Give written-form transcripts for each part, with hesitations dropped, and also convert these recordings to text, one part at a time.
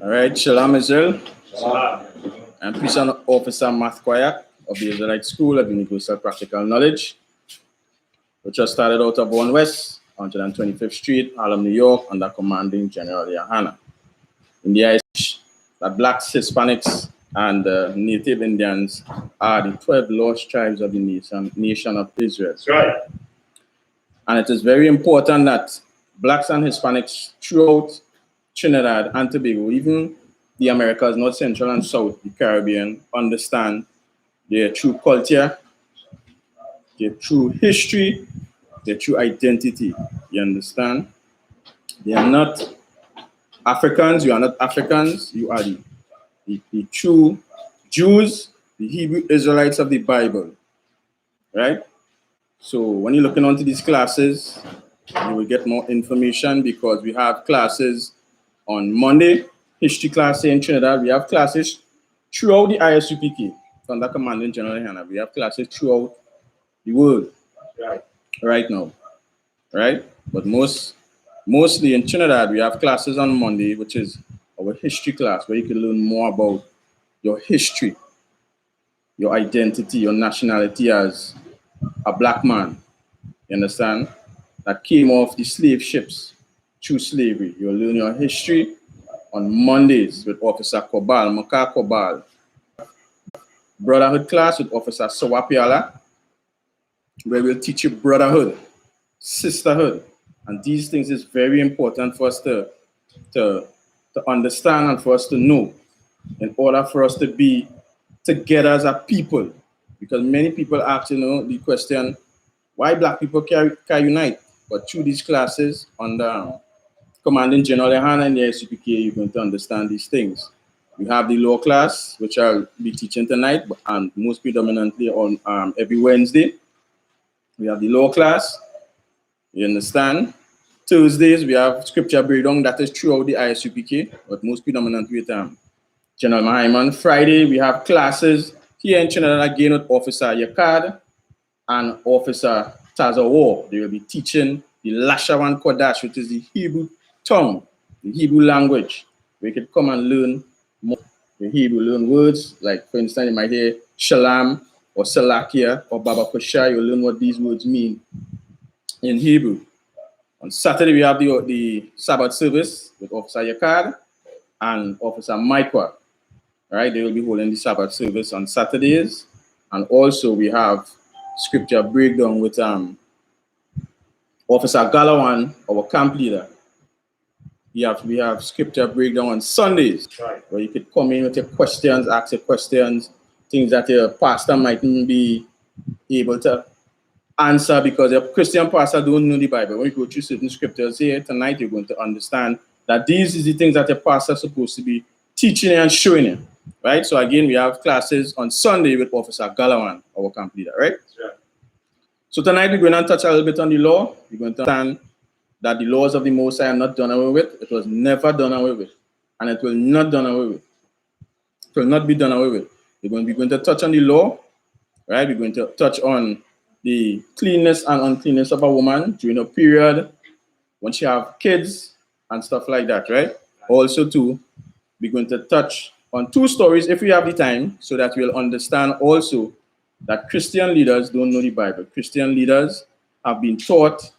All right, Shalom Israel. Shalom. I'm Police Officer Matt Kwayak of the Israelite School of Universal Practical Knowledge, which was started out of 1 West, 125th Street, Harlem, New York, under commanding General YAHANNA. In the I.S.U.P.K, that blacks, Hispanics, and Native Indians are the 12 lost tribes of the nation of Israel. That's right. And it is very important that blacks and Hispanics throughout Trinidad and Tobago, even the Americas, North Central and South, the Caribbean, understand their true culture, their true history, their true identity. You understand? They are not Africans, you are not Africans, you are the true Jews, the Hebrew Israelites of the Bible, right? So when you're looking onto these classes, you will get more information because we have classes on Monday, history class in Trinidad. We have classes throughout the I.S.U.P.K, under commanding General YAHANNA. We have classes throughout the world right now, right? But mostly in Trinidad, we have classes on Monday, which is our history class, where you can learn more about your history, your identity, your nationality as a black man, you understand? That came off the slave ships through slavery. You'll learn your history on Mondays with Officer Kobal. Brotherhood class with Officer Sawapiala, where we'll teach you brotherhood, sisterhood. And these things is very important for us to understand and for us to know in order for us to be together as a people. Because many people ask, the question, why black people can unite? But through these classes under commanding General YAHANNA and the I.S.U.P.K, you're going to understand these things. We have the law class, which I'll be teaching tonight, and most predominantly on every Wednesday. We have the law class, you understand? Thursdays, we have scripture breakdown, that is throughout the I.S.U.P.K, but most predominantly with General Mahaiman. Friday, we have classes here in Trinidad again with Officer Yakad and Officer Tazawo. They will be teaching the Lashawan Kodash, which is the Hebrew tongue, the Hebrew language. We could come and learn more the Hebrew, learn words, like for instance, you might hear Shalam or Salakia or Baba Kosha. You'll learn what these words mean in Hebrew. On Saturday, we have the Sabbath service with Officer Yakad and Officer Maikwa. Right, they will be holding the Sabbath service on Saturdays. And also we have scripture breakdown with Officer Galawan, our camp leader. We have scripture breakdown on Sundays, where you could come in with your questions, ask your questions, things that your pastor mightn't be able to answer because your Christian pastor don't know the Bible. When you go through certain scriptures here tonight, you're going to understand that these is the things that your pastor is supposed to be teaching and showing you. Right, so again, we have classes on Sunday with Officer Galawan, our camp leader, right? So tonight we're going to touch a little bit on the law. We're going to understand that the laws of the Most High are not done away with. It was never done away with, and it will not done away with. It will not be done away with. We're going to touch on the law, right? We're going to touch on the cleanness and uncleanness of a woman during a period when she have kids and stuff like that, right? Also, too, we're going to touch on 2 stories if we have the time, so that we'll understand also that Christian leaders don't know the Bible. Christian leaders have been taught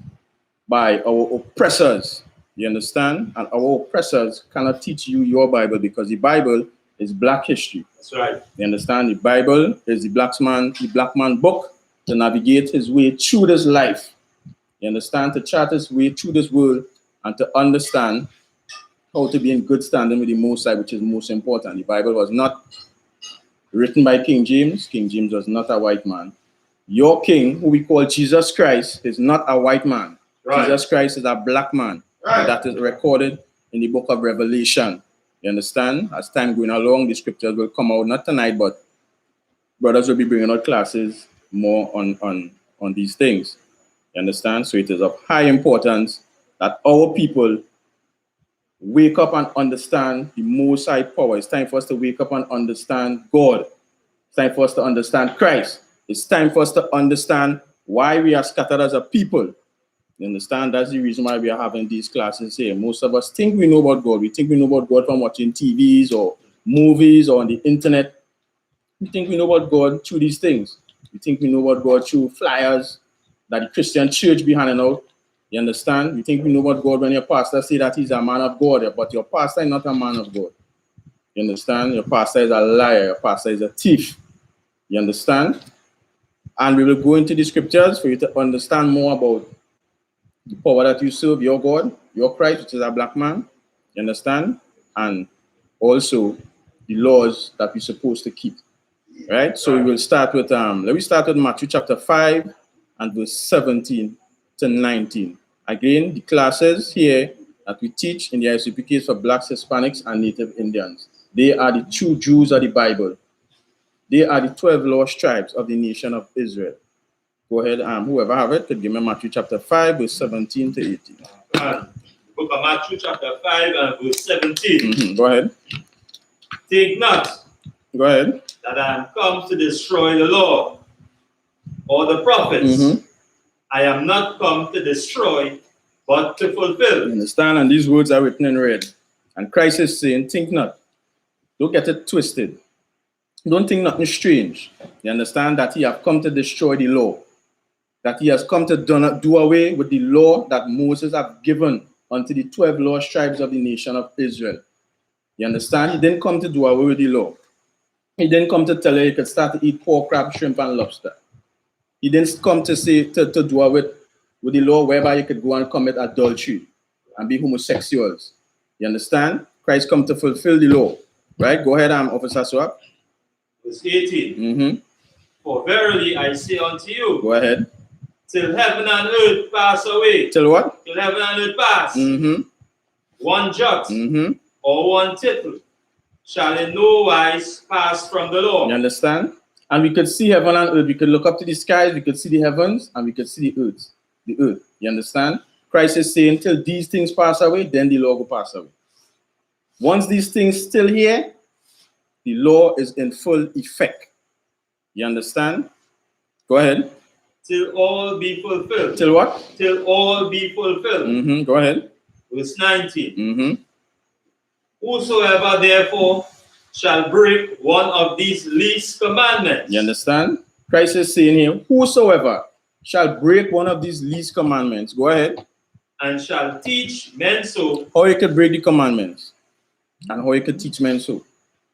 by our oppressors, you understand? And our oppressors cannot teach you your Bible because the Bible is black history. That's right. You understand? The Bible is the black man book to navigate his way through this life. You understand? To chart his way through this world and to understand how to be in good standing with the Most High, which is most important. The Bible was not written by King James. King James was not a white man. Your king, who we call Jesus Christ, is not a white man. Right. Jesus Christ is a black man. Right. And that is recorded in the book of Revelation. You understand? As time going along, the scriptures will come out, not tonight, but brothers will be bringing out classes more on these things. You understand? So it is of high importance that our people wake up and understand the Most High power. It's time for us to wake up and understand God. It's time for us to understand Christ. It's time for us to understand why we are scattered as a people. You understand? That's the reason why we are having these classes here. Most of us think we know about God. We think we know about God from watching TVs or movies or on the internet. We think we know about God through these things. We think we know about God through flyers that the Christian church be handing out. You understand? We think we know about God when your pastor say that he's a man of God, but your pastor is not a man of God. You understand? Your pastor is a liar. Your pastor is a thief. You understand? And we will go into the scriptures for you to understand more about the power that you serve, your God, your Christ, which is a black man. You understand? And also the laws that we're supposed to keep. Right? So we will start with let me start with Matthew chapter 5 and verse 17 to 19. Again, the classes here that we teach in the I.S.U.P.K for blacks, Hispanics, and Native Indians. They are the true Jews of the Bible. They are the 12 lost tribes of the nation of Israel. Go ahead, whoever have it, could give me Matthew chapter 5, verse 17 to 18. Book of Matthew chapter 5 and verse 17. Go ahead. Think not Go ahead. that I am come to destroy the law or the prophets. I am not come to destroy, but to fulfill. You understand? And these words are written in red. And Christ is saying, think not. Don't get it twisted. Don't think nothing strange. You understand that he have come to destroy the law. That he has come to do away with the law that Moses have given unto the 12 lost tribes of the nation of Israel. You understand? He didn't come to do away with the law. He didn't come to tell you could start to eat pork, crab, shrimp, and lobster. He didn't come to say to do away with the law whereby you could go and commit adultery and be homosexuals. You understand? Christ come to fulfill the law. Right? Go ahead, Officer Swap. Verse 18. For verily I say unto you, go ahead, till heaven and earth pass away. Till what? Till heaven and earth pass. One jot or one tittle shall in no wise pass from the law. You understand? And we could see heaven and earth. We could look up to the skies, we could see the heavens, and we could see the earth. The earth. You understand? Christ is saying, till these things pass away, then the law will pass away. Once these things still here, the law is in full effect. You understand? Go ahead. Till all be fulfilled. Till what? Till all be fulfilled. Go ahead. Verse 19. Whosoever therefore shall break one of these least commandments. You understand? Christ is saying here, whosoever shall break one of these least commandments. Go ahead. And shall teach men so. How you could break the commandments and how you could teach men so.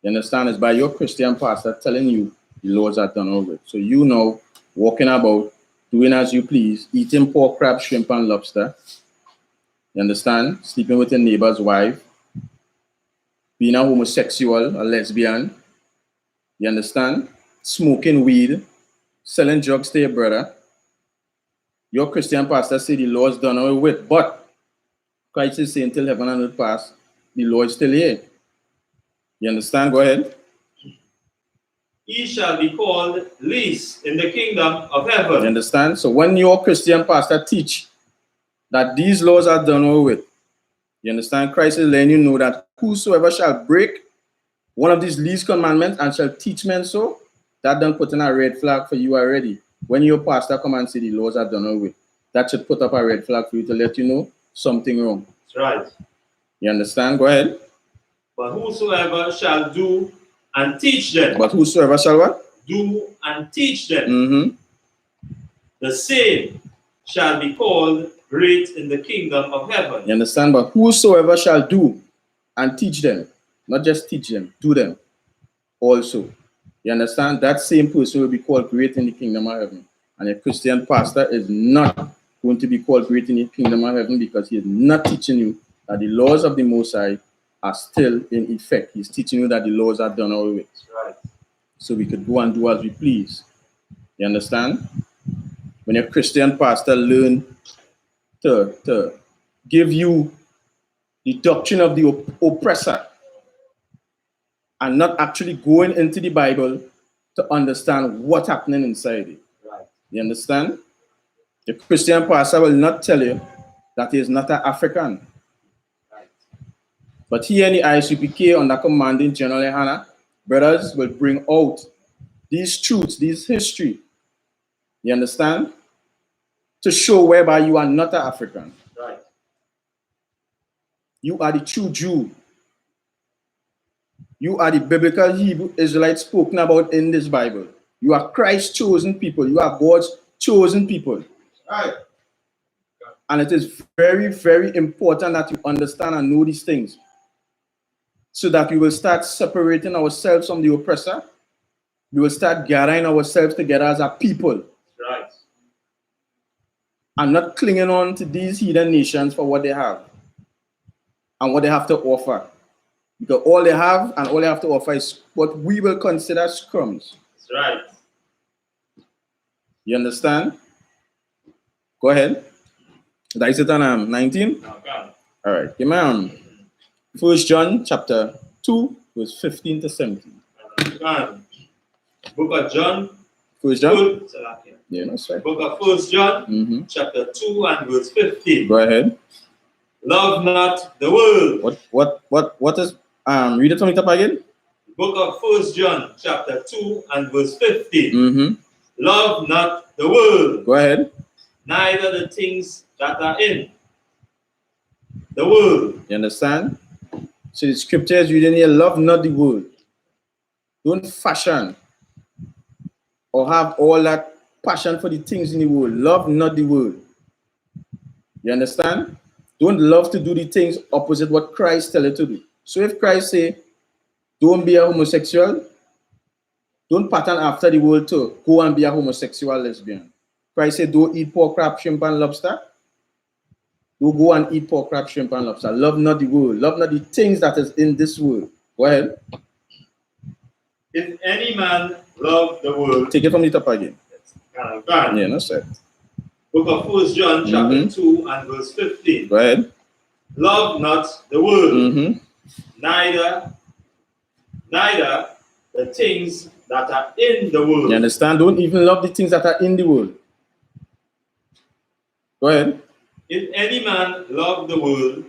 You understand? It's by your Christian pastor telling you the laws are done over. So you know, walking about, doing as you please, eating pork, crab, shrimp, and lobster. You understand? Sleeping with your neighbor's wife. Being a homosexual, a lesbian. You understand? Smoking weed. Selling drugs to your brother. Your Christian pastor say the law is done away with. But Christ is saying till heaven and earth pass, the law is still here. You understand? Go ahead. He shall be called least in the kingdom of heaven. You understand? So when your Christian pastor teach that these laws are done away with, you understand? Christ is letting you know that whosoever shall break one of these least commandments and shall teach men so, that done put in a red flag for you already. When your pastor come and say the laws are done away with, that should put up a red flag for you to let you know something wrong. That's right. You understand? Go ahead. But whosoever shall do and teach them. But whosoever shall what? Do and teach them. The same shall be called great in the kingdom of heaven. You understand? But whosoever shall do and teach them, not just teach them, do them also. You understand? That same person will be called great in the kingdom of heaven. And a Christian pastor is not going to be called great in the kingdom of heaven because he is not teaching you that the laws of the Most High are still in effect. He's teaching you that the laws are done away with. Right. So we could go and do as we please. You understand? When a Christian pastor learn to give you the doctrine of the oppressor and not actually going into the Bible to understand what's happening inside it. Right. You understand? The Christian pastor will not tell you that he is not an African. Right. But here in the I.S.U.P.K under commanding General YAHANNA, brothers will bring out these truths, this history. You understand? to show whereby you are not an African. Right. You are the true Jew. You are the biblical Hebrew Israelite spoken about in this Bible. You are Christ's chosen people. You are God's chosen people. Right. And it is very, very important that you understand and know these things so that we will start separating ourselves from the oppressor. We will start gathering ourselves together as a people. Right. And not clinging on to these heathen nations for what they have and what they have to offer. Because all they have and all they have to offer is what we will consider scrums. That's right. You understand? Go ahead. That is it on 19? Okay. All right. Give me 1 John chapter 2, verse 15 to 17. Book of John. 1 John? Yeah, that's right. Book of 1 John, chapter 2 and verse 15. Go ahead. Love not the world. What is read it to me up again? Book of 1 John, chapter 2 and verse 15. Love not the world. Go ahead. Neither the things that are in the world. You understand? So the scripture is reading here, love not the world. Don't fashion or have all that passion for the things in the world. Love not the world. You understand? Don't love to do the things opposite what Christ tells you to do. So if Christ say, don't be a homosexual, don't pattern after the world to go and be a homosexual lesbian. Christ said, don't eat pork, crab, shrimp, and lobster. Don't go and eat pork, crab, shrimp, and lobster. Love not the world. Love not the things that is in this world. Go ahead. If any man love the world. Take it from the top again. Yeah, that's it. Book of 1 John, chapter 2 and verse 15. Go ahead. Love not the world, neither the things that are in the world. You understand? Don't even love the things that are in the world. Go ahead. If any man love the world,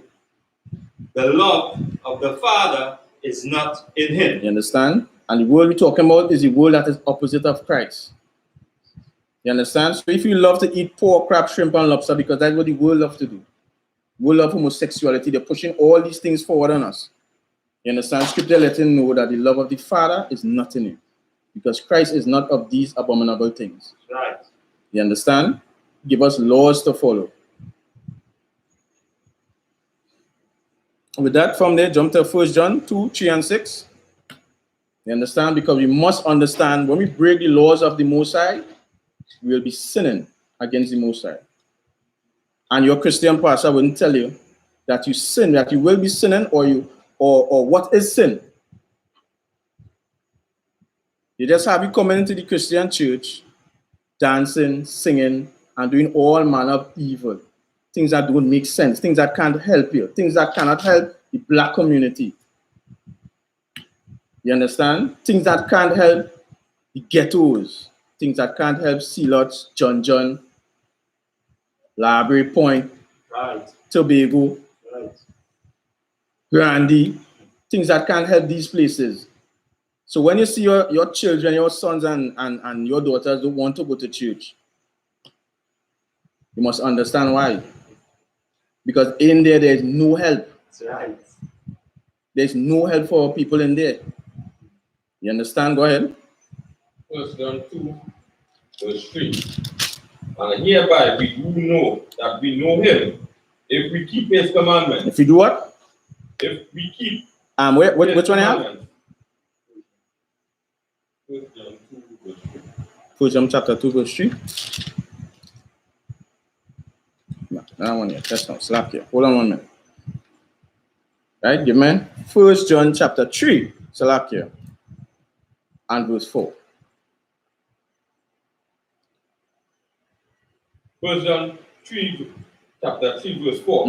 the love of the Father is not in him. You understand? And the world we're talking about is the world that is opposite of Christ. You understand? So if you love to eat pork, crab, shrimp, and lobster, because that's what the world loves to do. The world love homosexuality. They're pushing all these things forward on us. You understand? Scripture letting know that the love of the Father is not in you. Because Christ is not of these abominable things. Right. You understand? Give us laws to follow. With that, from there, jump to 1 John 2, 3, and 6. You understand? Because we must understand when we break the laws of the Most High, we will be sinning against the Most High. And your Christian pastor wouldn't tell you that you sin, that you will be sinning, or what is sin. You just have you coming into the Christian church, dancing, singing, and doing all manner of evil. Things that don't make sense, things that can't help you, things that cannot help the black community. You understand? Things that can't help the ghettos, things that can't help Sealots, John, Library Point, right. Tobago, right. Grandy, things that can't help these places. So when you see your children, your sons and your daughters don't want to go to church, you must understand why. Because in there is no help. That's right. There's no help for people in there. You understand? Go ahead. 1 John 2, verse 3. And hereby we do know that we know him, if we keep his commandments. If you do what? If we keep which one you have? 1 John 2, verse 3. 1 John chapter 2, verse 3. No, that one here. That's not slap here. Hold on 1 minute. Right, give me 1 John chapter 3, slap here, and verse 4. 1 John 3, chapter 3, verse 4.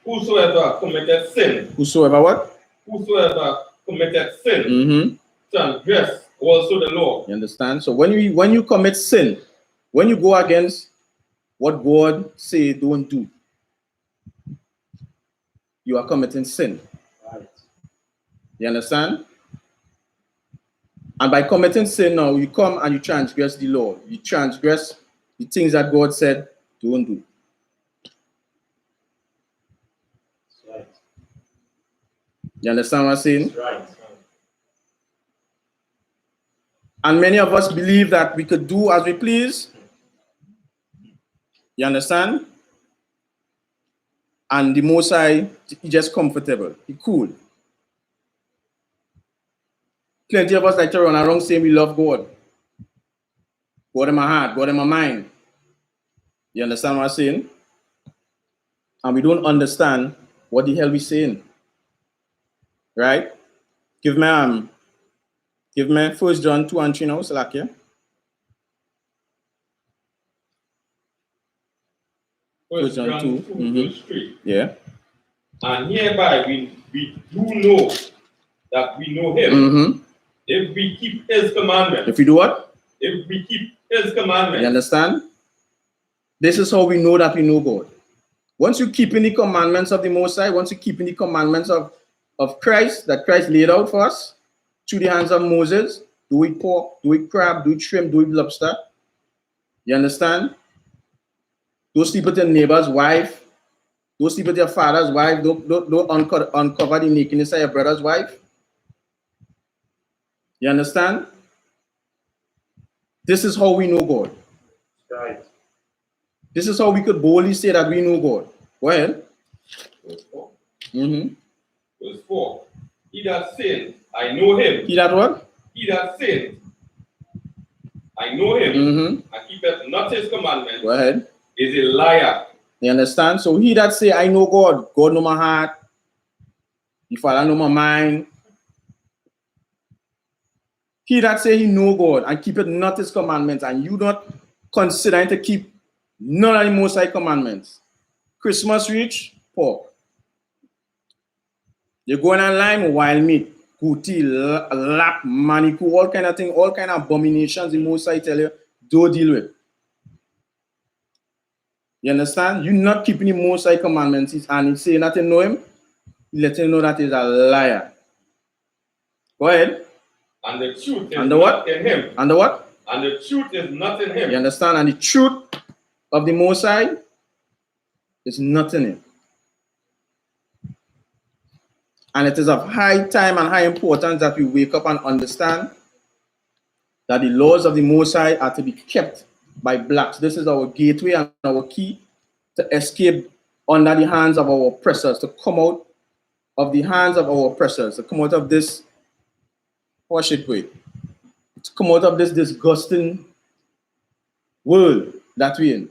Whosoever committed sin. Whosoever what? Whosoever committed sin. Transgress also the law. You understand? So when you commit sin, when you go against what God say don't do, you are committing sin. Right. You understand? And by committing sin now, you come and you transgress the law. You transgress the things that God said don't do. That's right. You understand what I'm saying? That's right. And many of us believe that we could do as we please. You understand? And the Most High, he just comfortable. He cool. Plenty of us like to run around saying we love God. God in my heart, God in my mind. You understand what I'm saying? And we don't understand what the hell we're saying. Right? Give me 1 John 2 and 3 now, Salakia. 1 John 2, verse 3. Yeah. And hereby we do know that we know him, if we keep his commandments. If we do what? If we keep his commandments. You understand? This is how we know that we know God. Once you keep in the commandments of the Most High, once you keep in the commandments of Christ, that Christ laid out for us, through the hands of Moses, do it pork, do it crab, do it shrimp, do it lobster. You understand? Don't sleep with your neighbor's wife. Don't sleep with your father's wife. Don't uncover the nakedness of your brother's wife. You understand? This is how we know God. Right. This is how we could boldly say that we know God. Go ahead. Verse 4. Mm-hmm. Verse 4. He that sinned, I know him. He that what? He that sinned, I know him, and keepeth not his commandments. Go ahead. Is a liar. You understand? So he that say, I know God, God know my heart, the Father know my mind. He that say he know God and keepeth not his commandments, and you not considering to keep none of the Most High commandments. Christmas reach, pork. You go online, wild meat, cootie, lap, manicu, all kind of thing, all kind of abominations the Most High tell you, don't deal with. You understand? You not keeping the Most High commandments, and he say nothing know him, he let you know that he's a liar. Go ahead. And the truth is And the not what? in him. And the what? And the truth is not in him. You understand? And the truth of the Most High is not in him. And it is of high time and high importance that we wake up and understand that the laws of the Most High are to be kept by blacks. This is our gateway and our key to escape under the hands of our oppressors, to come out of the hands of our oppressors, to come out of this worship way, to come out of this disgusting world that we're in.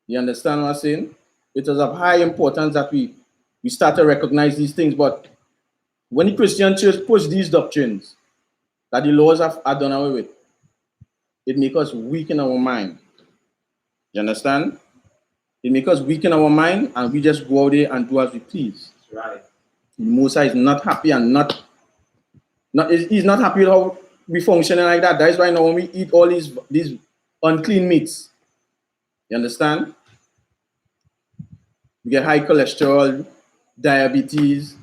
You understand what I'm saying? It is of high importance that we start to recognize these things. But when the Christian church push these doctrines that the laws are done away with, it makes us weak in our mind. You understand? It makes us weak in our mind, and we just go out there and do as we please. That's right. Musa is not happy and he's not happy with how we functioning like that. That is why now when we eat all these unclean meats, you understand? We get high cholesterol, diabetes,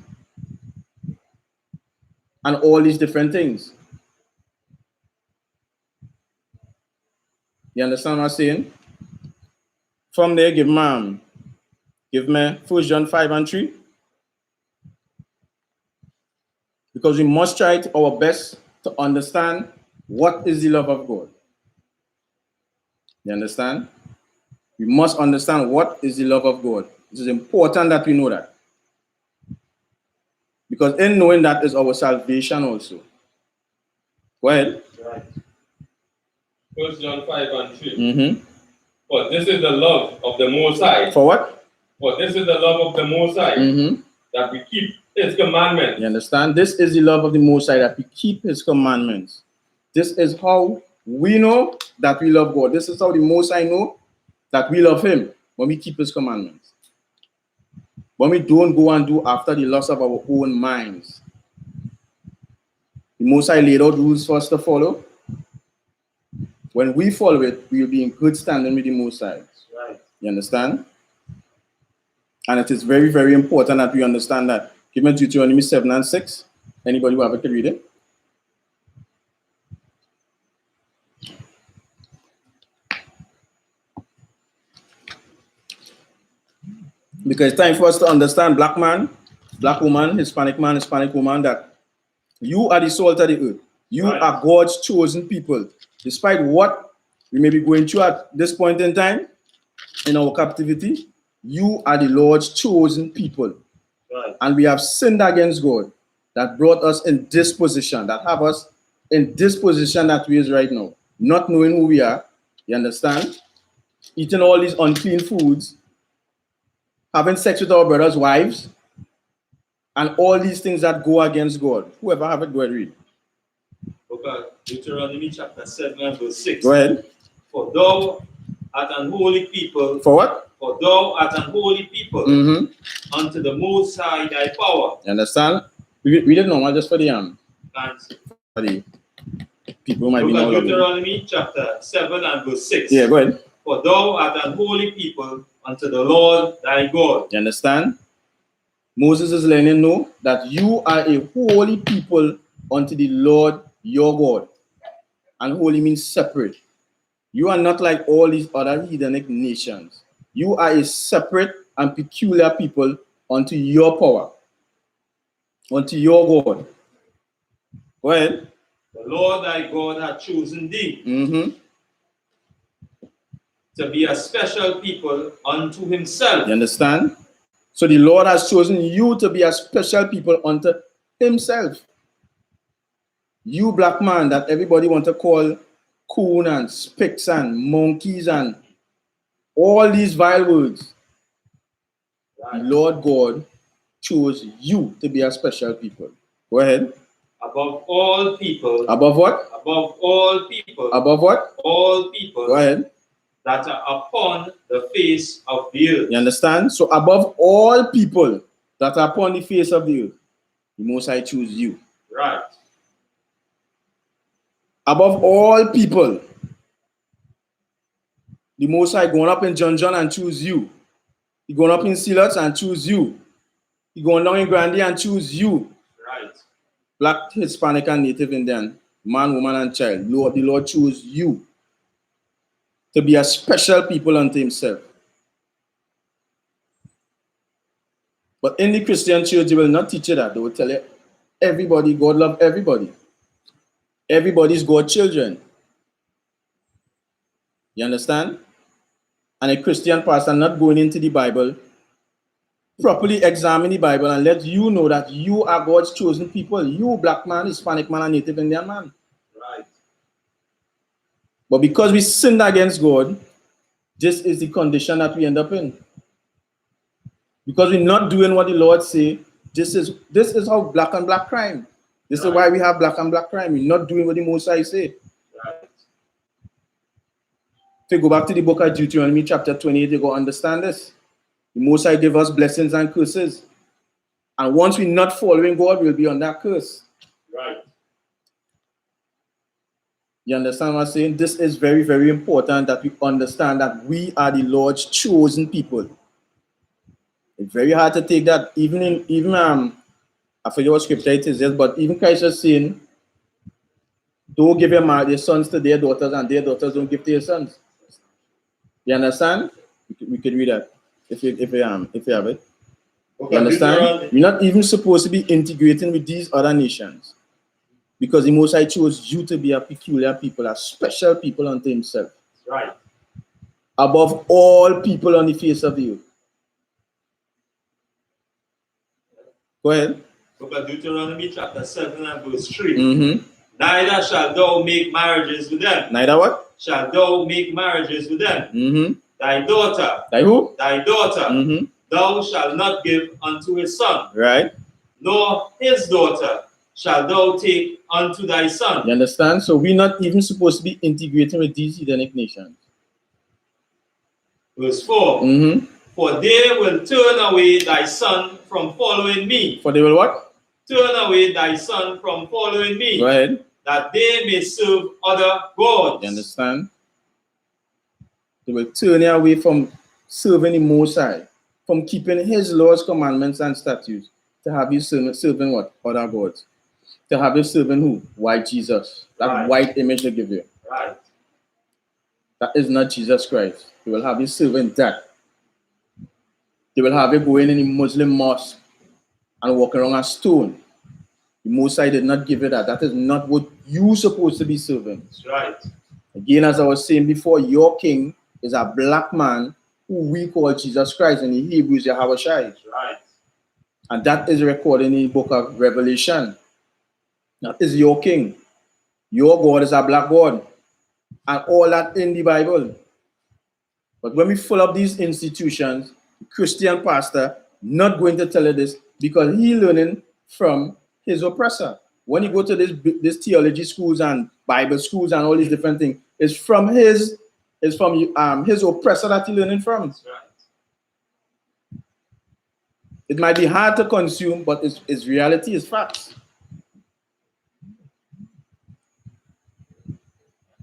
and all these different things. You understand what I'm saying? From there, give me 1 John 5 and 3. Because we must try our best to understand what is the love of God. You understand? We must understand what is the love of God. It is important that we know that. Because in knowing that is our salvation also. Go ahead. Right. 1 John 5 and 3. For this is the love of the Most High. For what? For this is the love of the Most High, that we keep his commandments. You understand? This is the love of the Most High, that we keep his commandments. This is how we know that we love God. This is how the Most High know that we love him, when we keep his commandments. When we don't go and do after the lust of our own minds. The Most High laid out rules for us to follow. When we follow it, we will be in good standing with the Most High. Right. You understand? And it is very, very important that we understand that. Give me Deuteronomy 7 and 6. Anybody who have it to read it? Because it's time for us to understand, black man, black woman, Hispanic man, Hispanic woman, that you are the salt of the earth. You Right. are God's chosen people. Despite what we may be going through at this point in time in our captivity, you are the Lord's chosen people. Right. And we have sinned against God that brought us in this position, that have us in this position that we is right now. Not knowing who we are, you understand? Eating all these unclean foods, having sex with our brothers' wives, and all these things that go against God. Whoever have it, go ahead read. Okay. Deuteronomy chapter 7 and verse 6. Go ahead. For thou art an holy people. For what? For thou art an holy people unto the Most High thy power. You understand? Read it normal just for the Thanks. for the people who might be Look at now. Deuteronomy chapter 7 and verse 6. Yeah, go ahead. For thou art an holy people unto the Lord thy God. You understand? Moses is letting him know that you are a holy people unto the Lord your God. And holy means separate. You are not like all these other heathenic nations. You are a separate and peculiar people unto your power, unto your God. Go ahead. The Lord thy God hath chosen thee to be a special people unto himself. You understand? So the Lord has chosen you to be a special people unto himself. You black man that everybody want to call coon and spicks and monkeys and all these vile words. Right. The Lord God chose you to be a special people. Go ahead. Above all people. Above what? Above all people. Above what? All people. Go ahead. That are upon the face of the earth. You understand? So above all people that are upon the face of the earth, the Most High choose you. Right. Above all people, the Most High going up in John and choose you. He going up in Silots and choose you. He going down in Grandy and choose you. Right. Black, Hispanic, and Native Indian, man, woman, and child. Lord, the Lord choose you to be a special people unto himself. But in the Christian church, they will not teach you that. They will tell you, everybody, God love everybody. Everybody's God's children. You understand? And a Christian pastor not going into the Bible, properly examine the Bible and let you know that you are God's chosen people. You, black man, Hispanic man, and Native Indian man. Right. But because we sinned against God, this is the condition that we end up in. Because we're not doing what the Lord say, this is how black and black crime. This is why we have black and black crime. We're not doing what the Most High say. Right. If you go back to the book of Deuteronomy chapter 28, you go understand this. The Most High give us blessings and curses. And once we're not following God, we'll be on that curse. Right. You understand what I'm saying? This is very, very important that we understand that we are the Lord's chosen people. It's very hard to take that. I forget what scripture it is, but even Christ is saying, don't give your sons to their daughters, and their daughters don't give to your sons. You understand? We could read that if you have it. Okay, You understand? We're not even supposed to be integrating with these other nations. Because the Most High chose you to be a peculiar people, a special people unto himself. Right. Above all people on the face of the earth. Go ahead. Book of Deuteronomy chapter 7 and verse 3. Neither shalt thou make marriages with them. Neither what? Shalt thou make marriages with them. Thy daughter. Thy who? Thy daughter. Thou shalt not give unto his son. Right. Nor his daughter shalt thou take unto thy son. You understand? So we're not even supposed to be integrating with these heathenic nations. Verse 4. For they will turn away thy son from following me. For they will what? Turn away thy son from following me. Go ahead. That they may serve other gods. You understand? They will turn you away from serving the Most High, from keeping his laws, commandments, and statutes, to have you serving what? Other gods. To have you serving who? White Jesus. That white image they give you. Right. That is not Jesus Christ. They will have you serving that. They will have you going in a Muslim mosque and walking around a stone. The Most High did not give you that. That is not what you're supposed to be serving. That's right. Again, as I was saying before, your king is a black man who we call Jesus Christ, and in Hebrews, YAHANNA. That's right. And that is recorded in the book of Revelation. That is your king. Your God is a black God. And all that in the Bible. But when we fill up these institutions, the Christian pastor not going to tell you this because he learning from his oppressor. When you go to this theology schools and Bible schools and all these different things, it's from his oppressor that he learning from. That's right. It might be hard to consume, but it's reality, it's facts.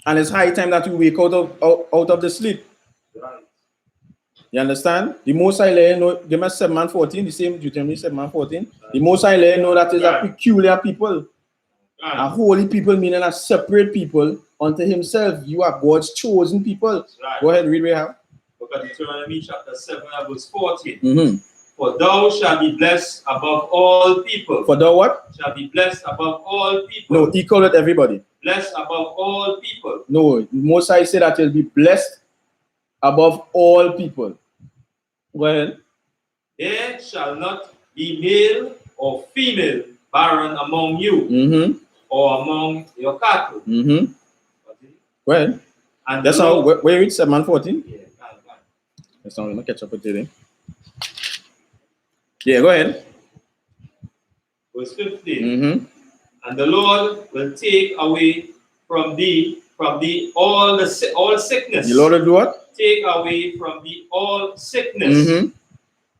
And it's high time that we wake out of the sleep. Right. You understand? The Most High let you know, give us 7:14, the same Deuteronomy 7:14. The Most High let you know that is a peculiar people, a holy people, meaning a separate people unto himself. You are God's chosen people. Right. Go ahead, read what you have. Book of Deuteronomy chapter 7 verse 14. Mm-hmm. For thou shalt be blessed above all people. For thou what? Shall be blessed above all people. No, equal with everybody. Blessed above all people. No, Most High said that you'll be blessed above all people. Go ahead. There shall not be male or female barren among you, Mm-hmm. or among your cattle. Mm-hmm. Go ahead. And That's how, where you read 7:14? Yeah, That's not gonna catch up with you. Yeah, go ahead. verse 15. Mm-hmm. And the Lord will take away from thee all sickness. The Lord will do what? Take away from thee all sickness, Mm-hmm.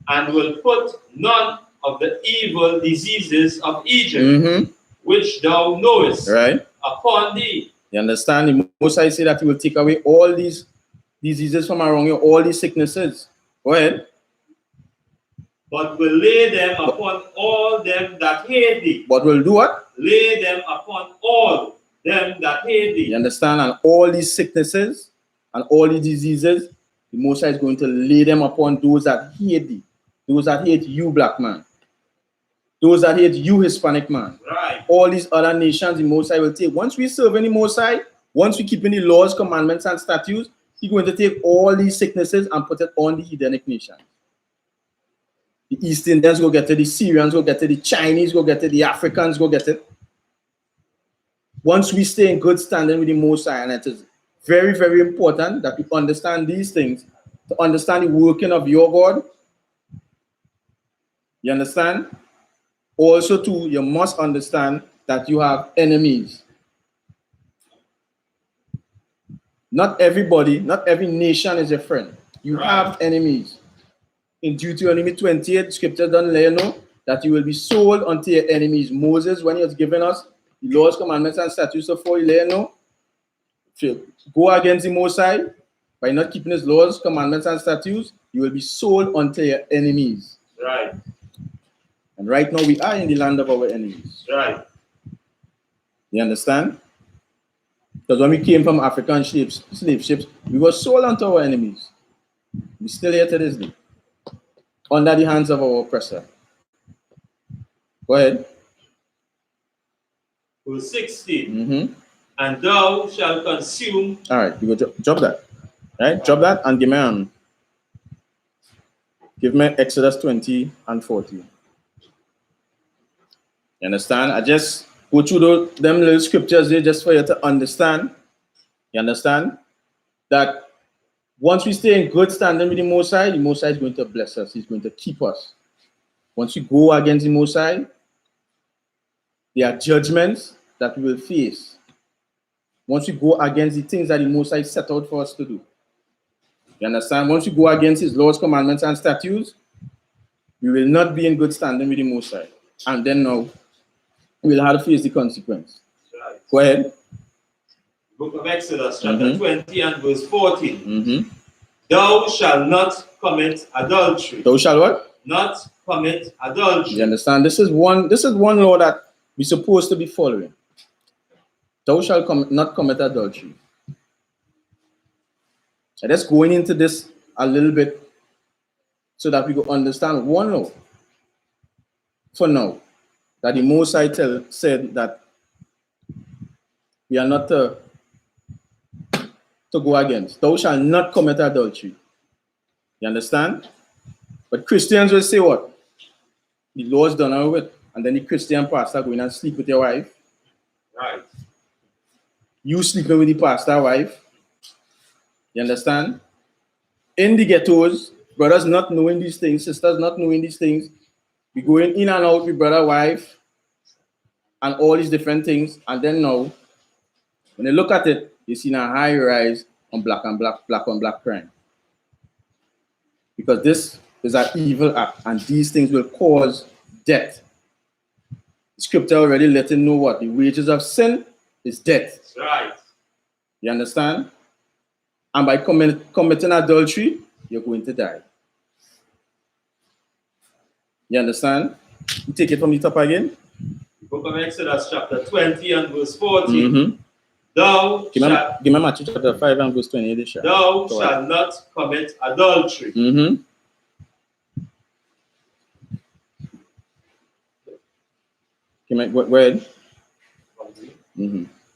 and will put none of the evil diseases of Egypt, Mm-hmm. which thou knowest, Right. upon thee. You understand? The Most High say that he will take away all these diseases from around you, all these sicknesses. Go ahead. But will lay them upon all them that hate thee. But will do what? Lay them upon all them that hate thee. You understand? And all these sicknesses and all these diseases, the Most High is going to lay them upon those that hate thee. Those that hate you, black man. Those that hate you, Hispanic man. Right. All these other nations, the Most High will take. Once we serve in the Most High, once we keep in the laws, commandments, and statutes, he's going to take all these sicknesses and put it on the Hedonic nation. The East Indians go get it, the Syrians go get it, the Chinese go get it, the Africans go get it. Once we stay in good standing with the Most High, and it is very, very important that we understand these things, to understand the working of your God. You understand? Also, too, you must understand that you have enemies. Not everybody, not every nation is a friend. You have enemies. In Deuteronomy 28, scripture doesn't let you know that you will be sold unto your enemies. Moses, when he was giving us the laws, commandments, and statutes of he let you know, if you go against the Most High by not keeping his laws, commandments, and statutes, you will be sold unto your enemies. Right. And right now we are in the land of our enemies. Right. You understand? Because when we came from African slave ships, we were sold unto our enemies. We're still here to this day, under the hands of our oppressor. Go ahead. Verse 16. Mm-hmm. And thou shalt consume. All right, you go drop that. Right? Drop that and give me Exodus 20 and 40. You understand? I just go through them little scriptures there just for you to understand. You understand? That once we stay in good standing with the Most High is going to bless us. He's going to keep us. Once we go against the Most High, there are judgments that we will face. Once we go against the things that the Most High set out for us to do. You understand? Once we go against his laws, commandments, and statutes, we will not be in good standing with the Most High. And then now, we will have to face the consequence. Right. Go ahead. Book of Exodus, chapter 20 and verse 14. Mm-hmm. Thou shalt not commit adultery. Thou shalt what? Not commit adultery. You understand? This is one law that we're supposed to be following. Thou shalt not commit adultery. So let's going into this a little bit so that we could understand one law for now, that the Most High said that we are not to go against. Thou shalt not commit adultery. You understand? But Christians will say what? The law is done away with. And then the Christian pastor going and sleep with your wife. Right. You sleeping with the pastor wife. You understand? In the ghettos, brothers not knowing these things, sisters not knowing these things, we going in and out with brother, wife, and all these different things. And then now, when they look at it, you see a high rise on black on black crime. Because this is an evil act, and these things will cause death. The scripture already let him know what the wages of sin is death. That's right. You understand? And by committing adultery, you're going to die. You understand? You take it from the top again. Book of Exodus chapter 20 and verse 14. Thou Give shalt me Matthew chapter 5 and verse 28. thou shalt not commit adultery. Go ahead.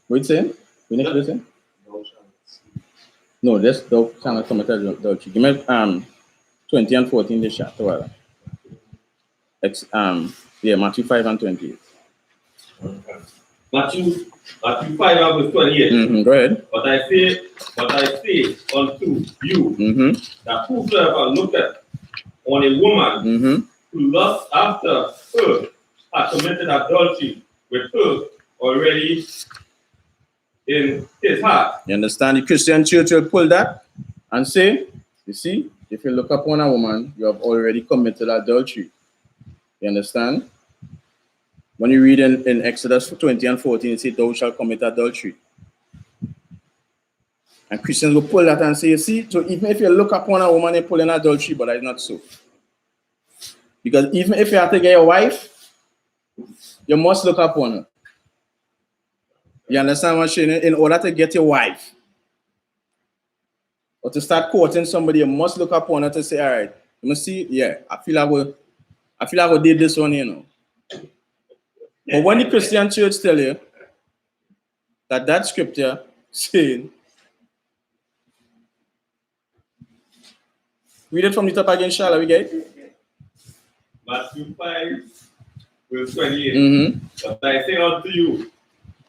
What you saying? We need to listen? No, that's thou shalt not commit adultery. Give me 20 and 14 this chapter. Matthew 5 and 28. Matthew 5 and verse 28. Go ahead. But I say unto you that whosoever looketh on a woman who lusts after her hath committed adultery with her already in his heart. You understand? The Christian church will pull that and say, you see, if you look upon a woman, you have already committed adultery. You understand? When you read in Exodus 20 and 14, it says, thou shalt commit adultery. And Christians will pull that and say, you see, so even if you look upon a woman, you're pulling adultery, but that's not so. Because even if you have to get your wife, you must look upon her. You understand what I'm saying? In order to get your wife, or to start courting somebody, you must look upon her to say, all right, you must see, yeah, I feel I will did this one, you know. But when the Christian church tell you that scripture saying, read it from the top again, shall we get it? Matthew 5, verse 28. But I say unto you,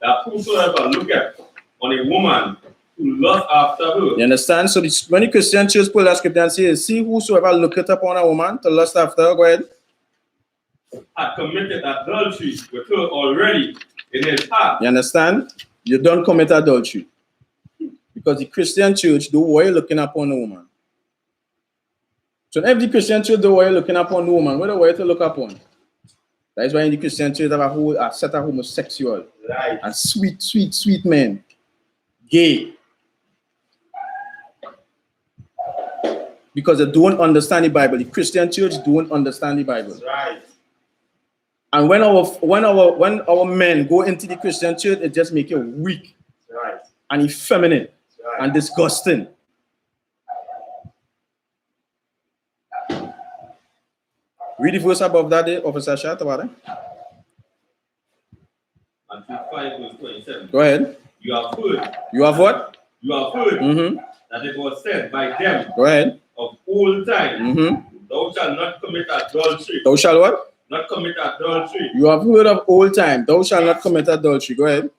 that whosoever looketh on a woman who lusts after her. You understand? So when the Christian church pull that scripture and say, see whosoever looketh upon a woman to lust after her, go ahead. Had committed adultery with her already in his heart. You understand? You don't commit adultery. Because the Christian church do what you're looking upon a woman. So if the Christian church do what you're looking upon a woman, what are you to look upon? That is why in the Christian church have a set of homosexual and sweet men. Gay. Because they don't understand the Bible. The Christian church don't understand the Bible. That's right. And when our men go into the Christian church, it just make you weak. That's right. And effeminate. That's right. And disgusting. Read the verse above that, Officer Shat, about it. Matthew 5, verse 27. Go ahead. You have heard. You have what? You have heard that it was said by them. Go ahead. Of old time. Thou shalt not commit adultery. Thou shalt what? Not commit adultery. You have heard of old time. Thou shalt not commit adultery. Go ahead.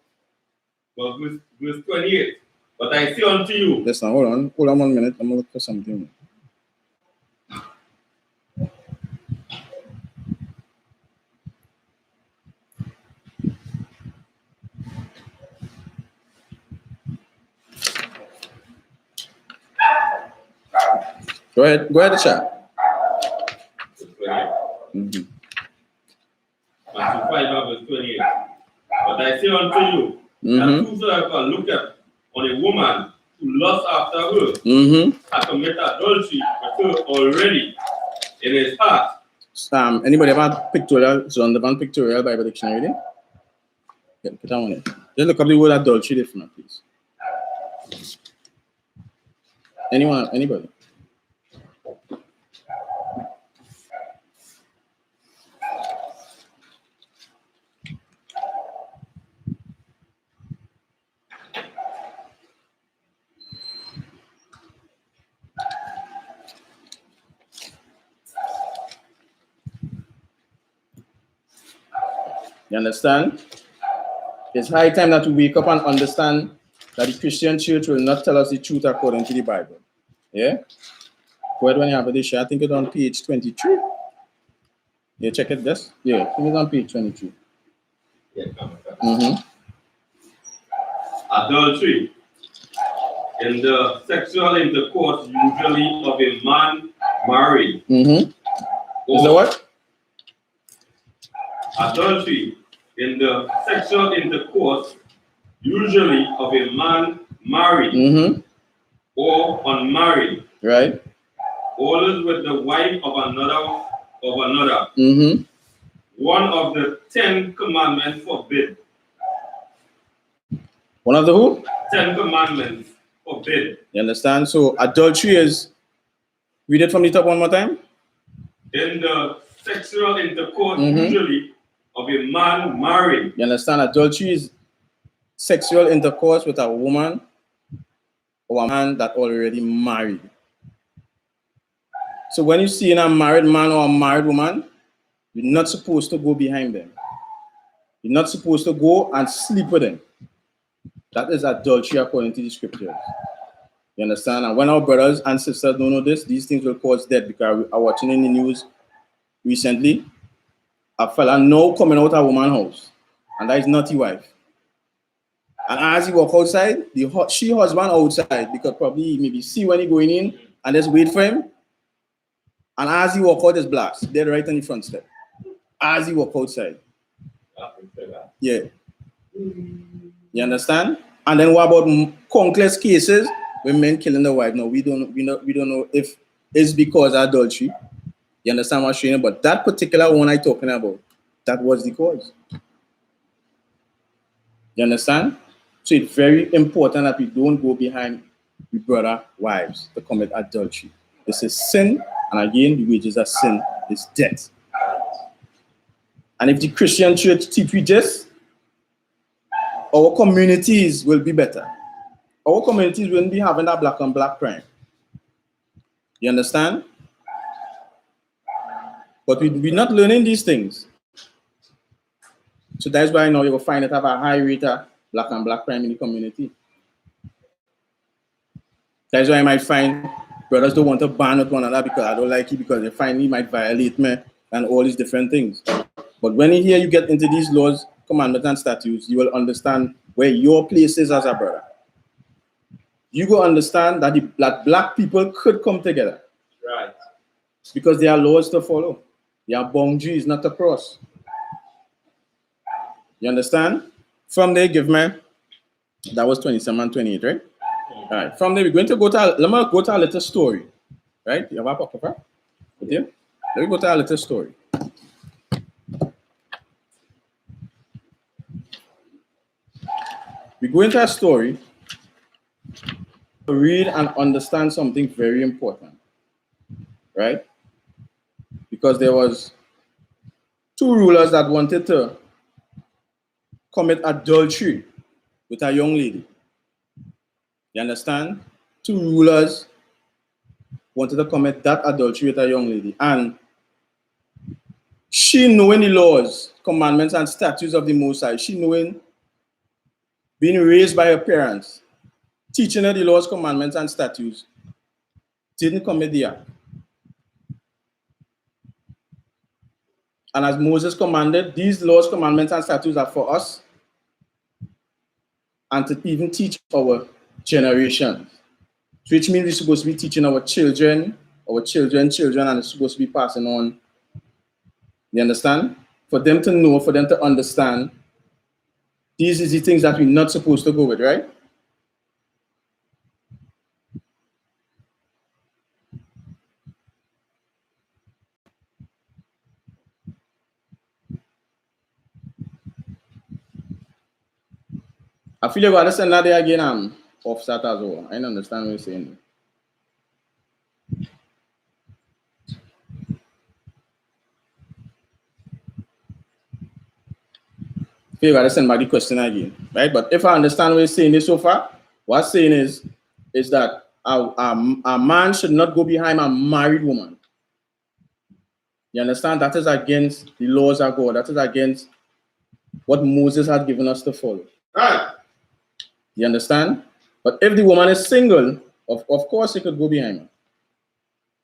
Well, verse 28. But I say unto you. Listen, hold on 1 minute. I'm going to look for something. Go ahead, Chat. Matthew 5, verse 28. But I say unto you, that whosoever looketh on a woman who lusts after her, hath committed adultery with her already in his heart. Anybody have pictorial? So on the one pictorial Bible dictionary? Get that one in. Just look up the word adultery different, please. Anyone? Anybody? You understand? It's high time that we wake up and understand that the Christian church will not tell us the truth according to the Bible. Yeah? Go ahead when you have it, I think it's on page 23. Yeah, check it this. Yeah, I think it's on page 23. Yeah, adultery in the sexual intercourse usually of a man married. Is the what? Adultery in the sexual intercourse usually of a man married or unmarried. Right. Always with the wife of another. One of the 10 commandments forbid. One of the who? 10 commandments forbid. You understand? So adultery is, read it from the top one more time. In the sexual intercourse usually of a man married. You understand? Adultery is sexual intercourse with a woman or a man that already married. So when you see a married man or a married woman, you're not supposed to go behind them. You're not supposed to go and sleep with them. That is adultery according to the scriptures. You understand? And when our brothers and sisters don't know this, these things will cause death, because we are watching in the news recently, a fella now coming out of a woman's house, and that is not his wife. And as he walk outside, she husband outside, because probably he maybe see when he going in and just wait for him. And as he walk out, there's blast. They're right on the front step. As he walk outside. Yeah. You understand? And then what about countless cases with men killing the wife? No, we don't know if it's because of adultery. You understand what I'm saying? But that particular one I'm talking about, that was the cause. You understand? So it's very important that we don't go behind the brother wives to commit adultery. This is sin, and again, the wages of sin is death. And if the Christian church teaches this, our communities will be better. Our communities won't be having that black on black crime. You understand? But we're not learning these things. So that's why now you will find it have a high rate of black and black crime in the community. That's why I might find brothers don't want to ban with one another because I don't like it, because they find he might violate me and all these different things. But when you hear you get into these laws, commandments, and statutes, you will understand where your place is as a brother. You go understand that black people could come together. Right. Because there are laws to follow. There are boundaries not to cross. You understand? From there, give me, that was 27 and 28, right? All right. From there, we're going to go to, let me go to a little story. Right? You have a paper? Let me go to a little story. We go into a story to read and understand something very important, right? Because there was two rulers that wanted to commit adultery with a young lady. You understand? Two rulers wanted to commit that adultery with a young lady. And she knowing the laws, commandments, and statutes of the Most High, she knowing, being raised by her parents, teaching her the laws, commandments, and statutes, didn't commit the act. And as Moses commanded, these laws, commandments, and statutes are for us and to even teach our generations. Which means we're supposed to be teaching our children, and it's supposed to be passing on. You understand? For them to know, for them to understand, these are the things that we're not supposed to go with, right? I feel you understand that there again, I'm offset as well. I don't understand what you're saying. I feel you understand back the question again, right? But if I understand what you're saying this so far, what I'm saying is that a man should not go behind a married woman. You understand? That is against the laws of God. That is against what Moses had given us to follow. Right. You understand? But if the woman is single, of course he could go behind her.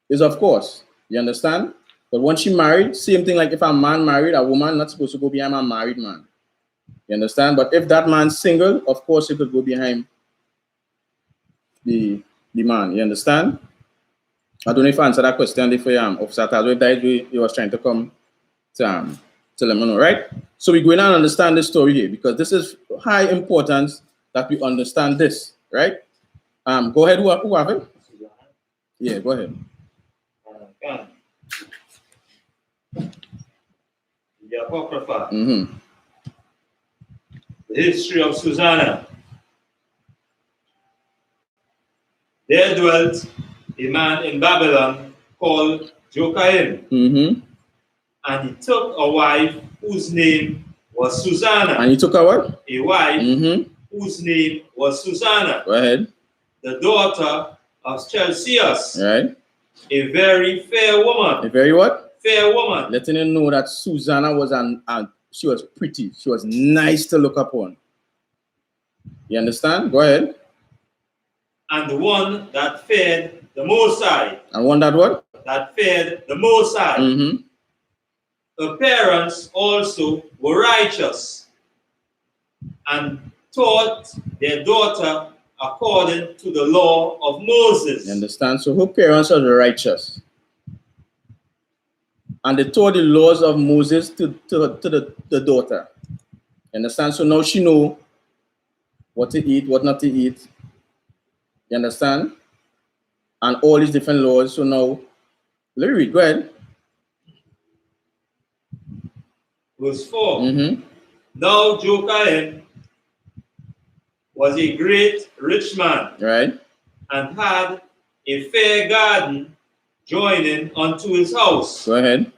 Is of course. You understand? But once she married, same thing like if a man married, a woman not supposed to go behind a married man. You understand? But if that man's single, of course he could go behind the man. You understand? I don't know if I answered that question for Officer Tazwe died, he was trying to come to let me know, right? So we're going to understand this story here because this is high importance that we understand this, right? Go ahead, who have it? Yeah, go ahead. The Apocrypha. Mm-hmm. The history of Susanna. There dwelt a man in Babylon called Joachim, Mm-hmm. and he took a wife whose name was Susanna. And he took a what? A wife Mm-hmm. whose name was Susanna, Go ahead. the daughter of Chelseas, Right. a very fair woman. A very what? Fair woman. Letting him know that Susanna was she was pretty. She was nice to look upon. You understand? Go ahead. And the one that feared the Most High. And one that what? That feared the Most High. Mm-hmm. Her parents also were righteous and taught their daughter according to the law of Moses. You understand? So her parents are righteous. And they taught the laws of Moses to the daughter. You understand? So now she know what to eat, what not to eat. You understand? And all these different laws. So now, let me read. Go ahead. Verse 4. Mm-hmm. Now Joachim was a great rich man, Right. and had a fair garden joining unto his house, Go ahead.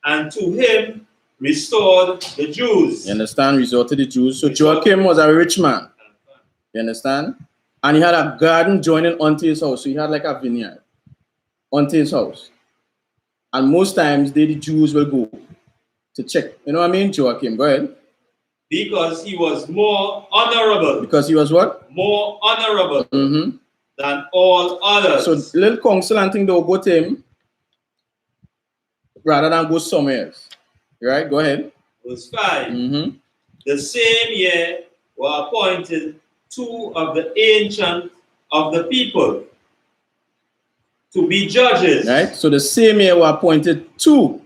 and to him restored the Jews. You understand? Resort to the Jews. So Joachim was a rich man. You understand? And he had a garden joining onto his house. So he had like a vineyard onto his house. And most times the Jews will go to check. You know what I mean? Joachim, go ahead. Because he was more honorable. Because he was what? More honorable Mm-hmm. than all others. So little council and thing, they'll go to him rather than go somewhere else. Right? Go ahead. Verse 5. Mm-hmm. The same year were appointed 2 of the ancient of the people to be judges. Right? So the same year were appointed 2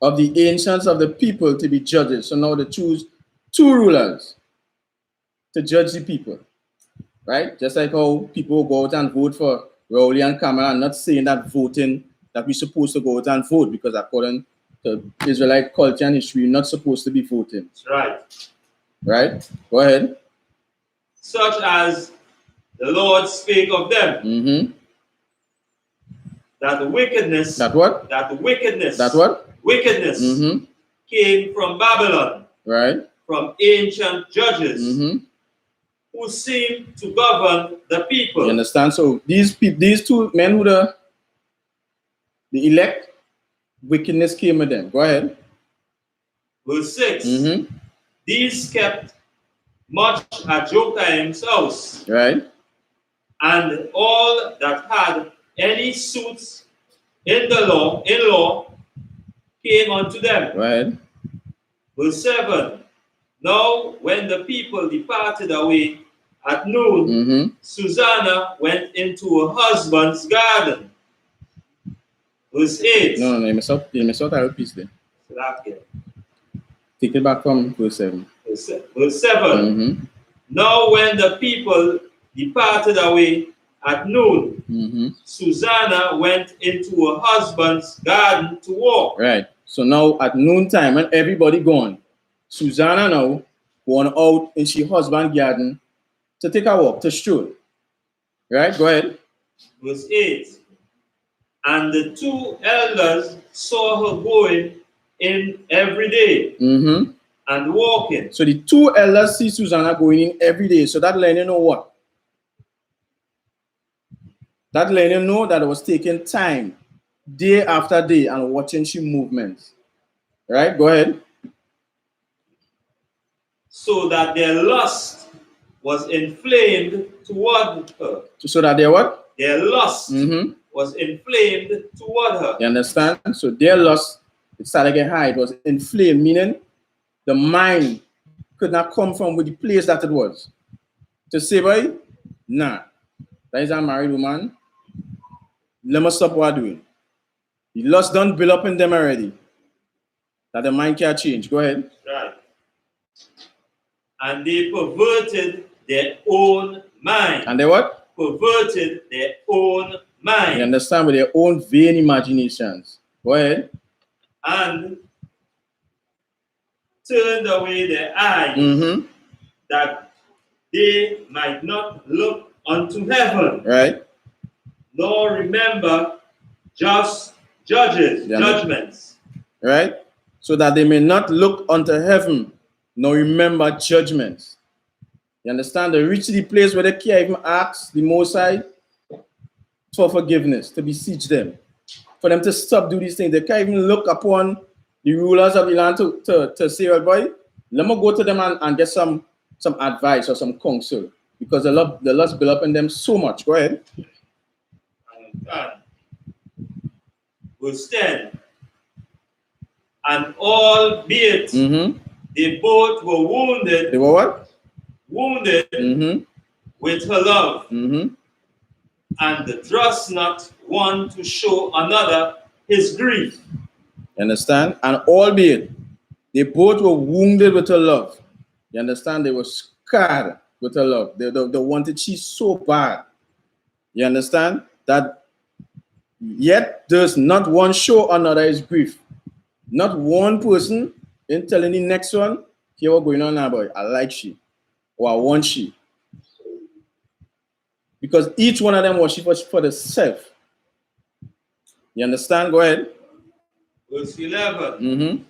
of the ancients of the people to be judges. So now they choose 2 rulers to judge the people. Right? Just like how people go out and vote for Rowley and Kamala. I'm not saying that voting, that we're supposed to go out and vote, because according to Israelite culture and history, you're not supposed to be voting. That's right. Right? Go ahead. Such as the Lord spake of them, Mm-hmm. that the wickedness, That what? that the wickedness, That what? wickedness Mm-hmm. came from Babylon, Right? from ancient judges, Mm-hmm. who seemed to govern the people. You understand? So these 2 men who the elect, wickedness came with them. Go ahead. Verse 6. Mm-hmm. These kept much at Joachim's house, Right? and all that had any suits in law came unto them. Go ahead. Verse 7. Now when the people departed away at noon, Mm-hmm. Susanna went into her husband's garden. Verse 8. No, you mess up our piece there. Take it back from verse 7. Verse 7. Mm-hmm. Now when the people departed away at noon, Mm-hmm. Susanna went into her husband's garden to walk. Right. So now at noontime, when everybody gone, Susanna now going out in she husband's garden to take a walk, to stroll. Right? Go ahead. Verse 8. And the 2 elders saw her going in every day Mm-hmm. and walking. So the 2 elders see Susanna going in every day. So that let you know what? That let you know that it was taking time, day after day, and watching she movements. Right? Go ahead. so that their lust was inflamed toward her. So that their what? Their lust was inflamed toward her. You understand? So their lust, it started getting high. It was inflamed, meaning the mind could not come from with the place that it was. To say, boy, nah, that is a married woman. Let me stop what I'm doing. The lust done build up in them already. That the mind can't change. Go ahead. Right. And they perverted their own mind. And they what? Perverted their own mind. You understand? With their own vain imaginations. Go ahead. And turned away their eyes that they might not look unto heaven. Right. Nor remember just judgments. Right? So that they may not look unto heaven, nor remember judgments. You understand? They reach the place where they can't even ask the Most High for forgiveness, to beseech them, for them to stop doing these things. They can't even look upon the rulers of the land to say, well, boy, let me go to them and get some advice or some counsel, because the lust built up in them so much. Go ahead. Verse 10. And albeit they both were wounded. They were what? Wounded with her love. And trust not one to show another his grief. You understand? And albeit they both were wounded with her love. You understand? They were scarred with her love. They wanted she so bad. You understand? That yet does not one show another his grief. Not one person in telling the next one, here what's going on now, boy. I like she. Or I want she. Because each one of them was for the self. You understand? Go ahead. Verse 11.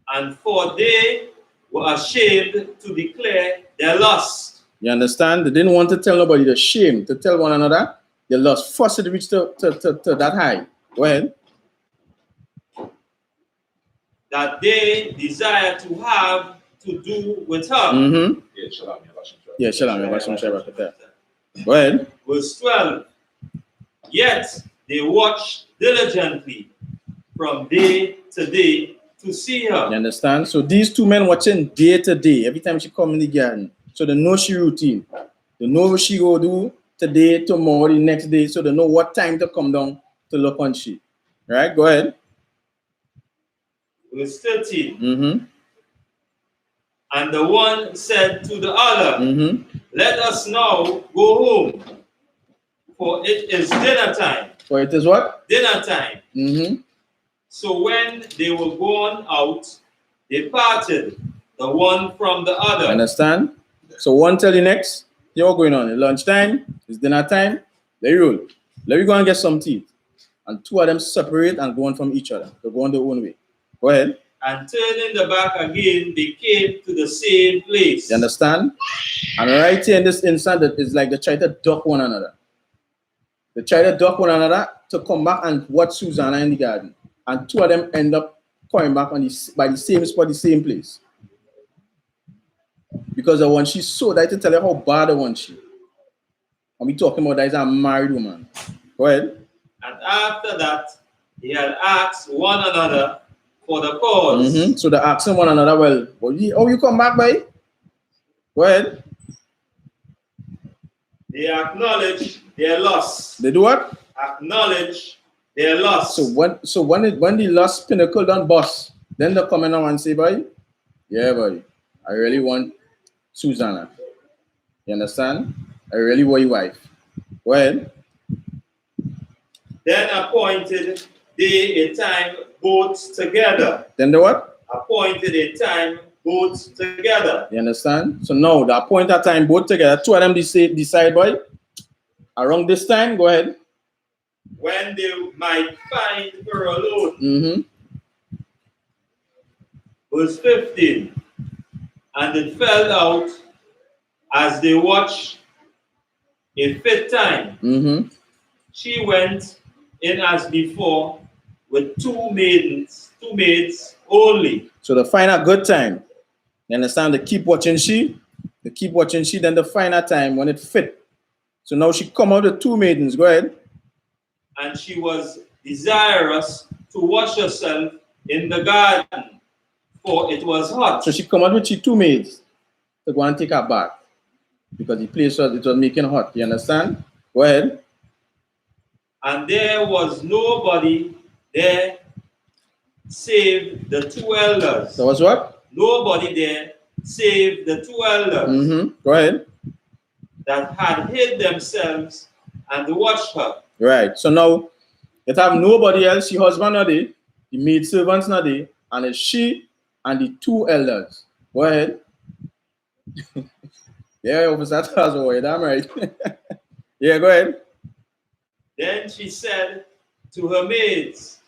And for they were ashamed to declare their lust. You understand? They didn't want to tell nobody the shame, to tell one another their lust. First it reached to that high. Go ahead. That they desire to have to do with her. Yeah, Shalom. Go ahead. Verse 12. Yet they watch diligently from day to day to see her. You understand? So these two men watching day to day, every time she come in the garden. So they know she routine. They know what she go do today, tomorrow, the next day. So they know what time to come down to look on she. Right? Go ahead. Verse 13. And the one said to the other, let us now go home, for it is dinner time. For it is what? Dinner time. So when they were gone out, they parted, the one from the other. Understand? So one tell the next, here what going on? It's lunchtime, it's dinner time. They roll. Let me go and get some tea. And two of them separate and go on from each other. They go on their own way. Go ahead. And turning the back again, they came to the same place. You understand? And right here in this instant, that is like they try to duck one another. They try to duck one another to come back and watch Susanna in the garden. And two of them end up coming back by the same spot, the same place. Because the one she's so that to tell you how bad the one she. And we talking about that is a married woman. Go ahead. And after that, they had asked one another for the cause. So they're asking one another, well, oh, you come back, boy? Go ahead. They acknowledge their loss. They do what? Acknowledge their loss. So when the lust pinnacle done bust, then they come in now and say, boy, yeah, boy, I really want Susanna. You understand? I really want your wife. Go ahead. Then appointed they a time both together. Then the what? Appointed a time both together. You understand? So now the appointed time both together. Two of them decide, boy, around this time, go ahead. When they might find her alone. Verse 15. And it fell out as they watched a fit time. She went in as before with two maids only. So they find a good time. You understand? They keep watching she. They keep watching she. Then the final time when it fit. So now she come out with 2 maidens. Go ahead. And she was desirous to wash herself in the garden, for it was hot. So she come out with she 2 maids to go and take a bath. Because the place was, it was making hot. You understand? Go ahead. And there was nobody there save the 2 elders. There was what? Nobody there save the 2 elders. Go ahead. That had hid themselves and watched her. Right. So now it have nobody else. She husband not there, the maid servants not there, and it's she and the 2 elders. Go ahead. Yeah, Officer Tazo, damn right. Yeah, go ahead. Then she said to her maids,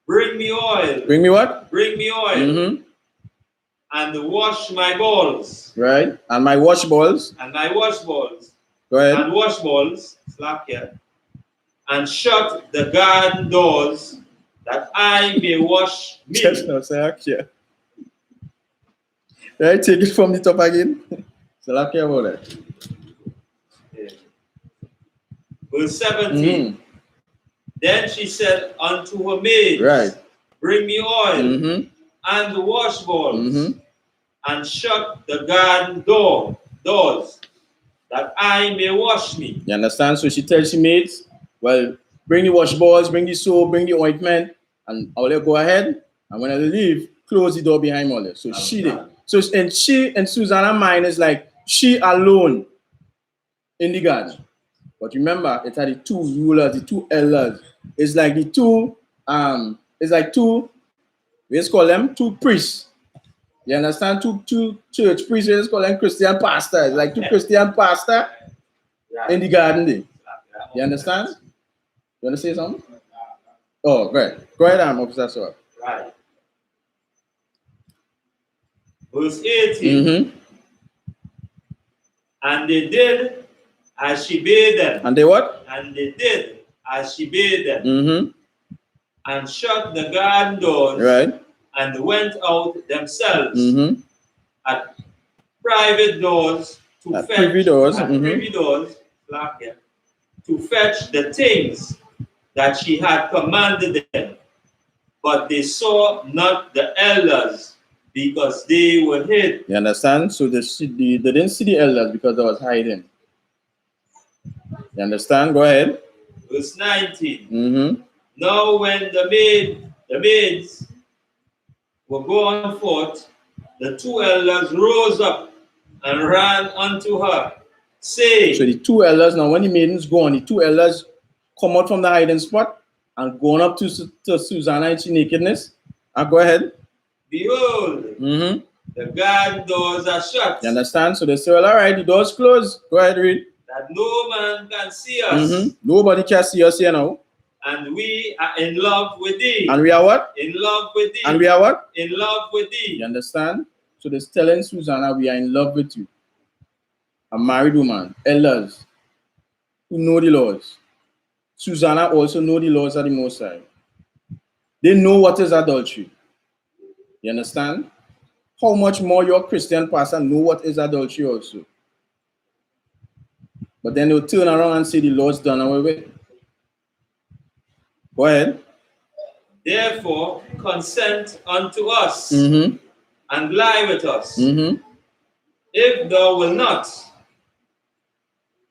"Bring me oil." Bring me what? Bring me oil. And wash my balls. Right. And my wash balls. And my wash balls. Go ahead. And wash balls. Slack here. And shut the garden doors that I may wash me. Right, take it from the top again. Slack here about that. Yeah. Verse 17. Then she said unto her maids, right, bring me oil and the wash balls, and shut the garden doors, that I may wash me. You understand? So she tells she maids, well, bring the wash balls, bring the soap, bring the ointment, and I'll let go ahead. And when I leave, close the door behind Molly. So she did. So and she and Susanna's mind is like she alone in the garden. But remember, it had the 2 rulers, the 2 elders. It's like the 2, it's like 2, let's call them 2 priests. You understand? 2 church priests, let's call them Christian pastors. Like 2 Christian pastors in the garden there. You understand? You want to say something? Oh, right. Go ahead, Officer Sir. Right. Verse 18. And they did as she bade them. And they what? And they did as she bade them. And shut the garden doors. Right. And went out themselves at private doors to fetch privy doors. Privy doors, to fetch the things that she had commanded them. But they saw not the elders, because they were hid. You understand? So they didn't see the elders because they was hiding. You understand? Go ahead. Verse 19. Now when the maids were gone forth, the 2 elders rose up and ran unto her, saying. So the 2 elders, now when the maidens go on, the 2 elders come out from the hiding spot and going up to Susanna in her nakedness. And go ahead. Behold, the garden doors are shut. You understand? So they say, well, all right, the door's closed. Go ahead, read. That no man can see us. Nobody can see us here now. And we are in love with thee. And we are what? In love with thee. And we are what? In love with thee. You understand? So they're telling Susanna, we are in love with you. A married woman, elders, who know the laws. Susanna also know the laws of the Most High. They know what is adultery. You understand? How much more your Christian pastor know what is adultery also. But then they'll turn around and say the law's done away with. Go ahead. Therefore, consent unto us and lie with us. If thou wilt not,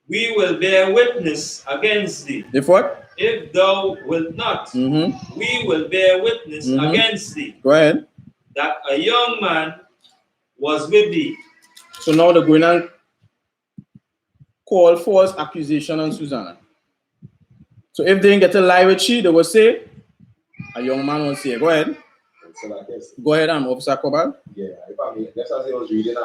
we will bear witness against thee. If what? If thou wilt not, we will bear witness against thee. Go ahead. That a young man was with thee. So now they're going and call false accusation on Susanna. So if they didn't get to lie with she, they will say, a young man will say, go ahead. So like this. Go ahead, Officer Kobal. Yeah, if I mean, just as I was reading,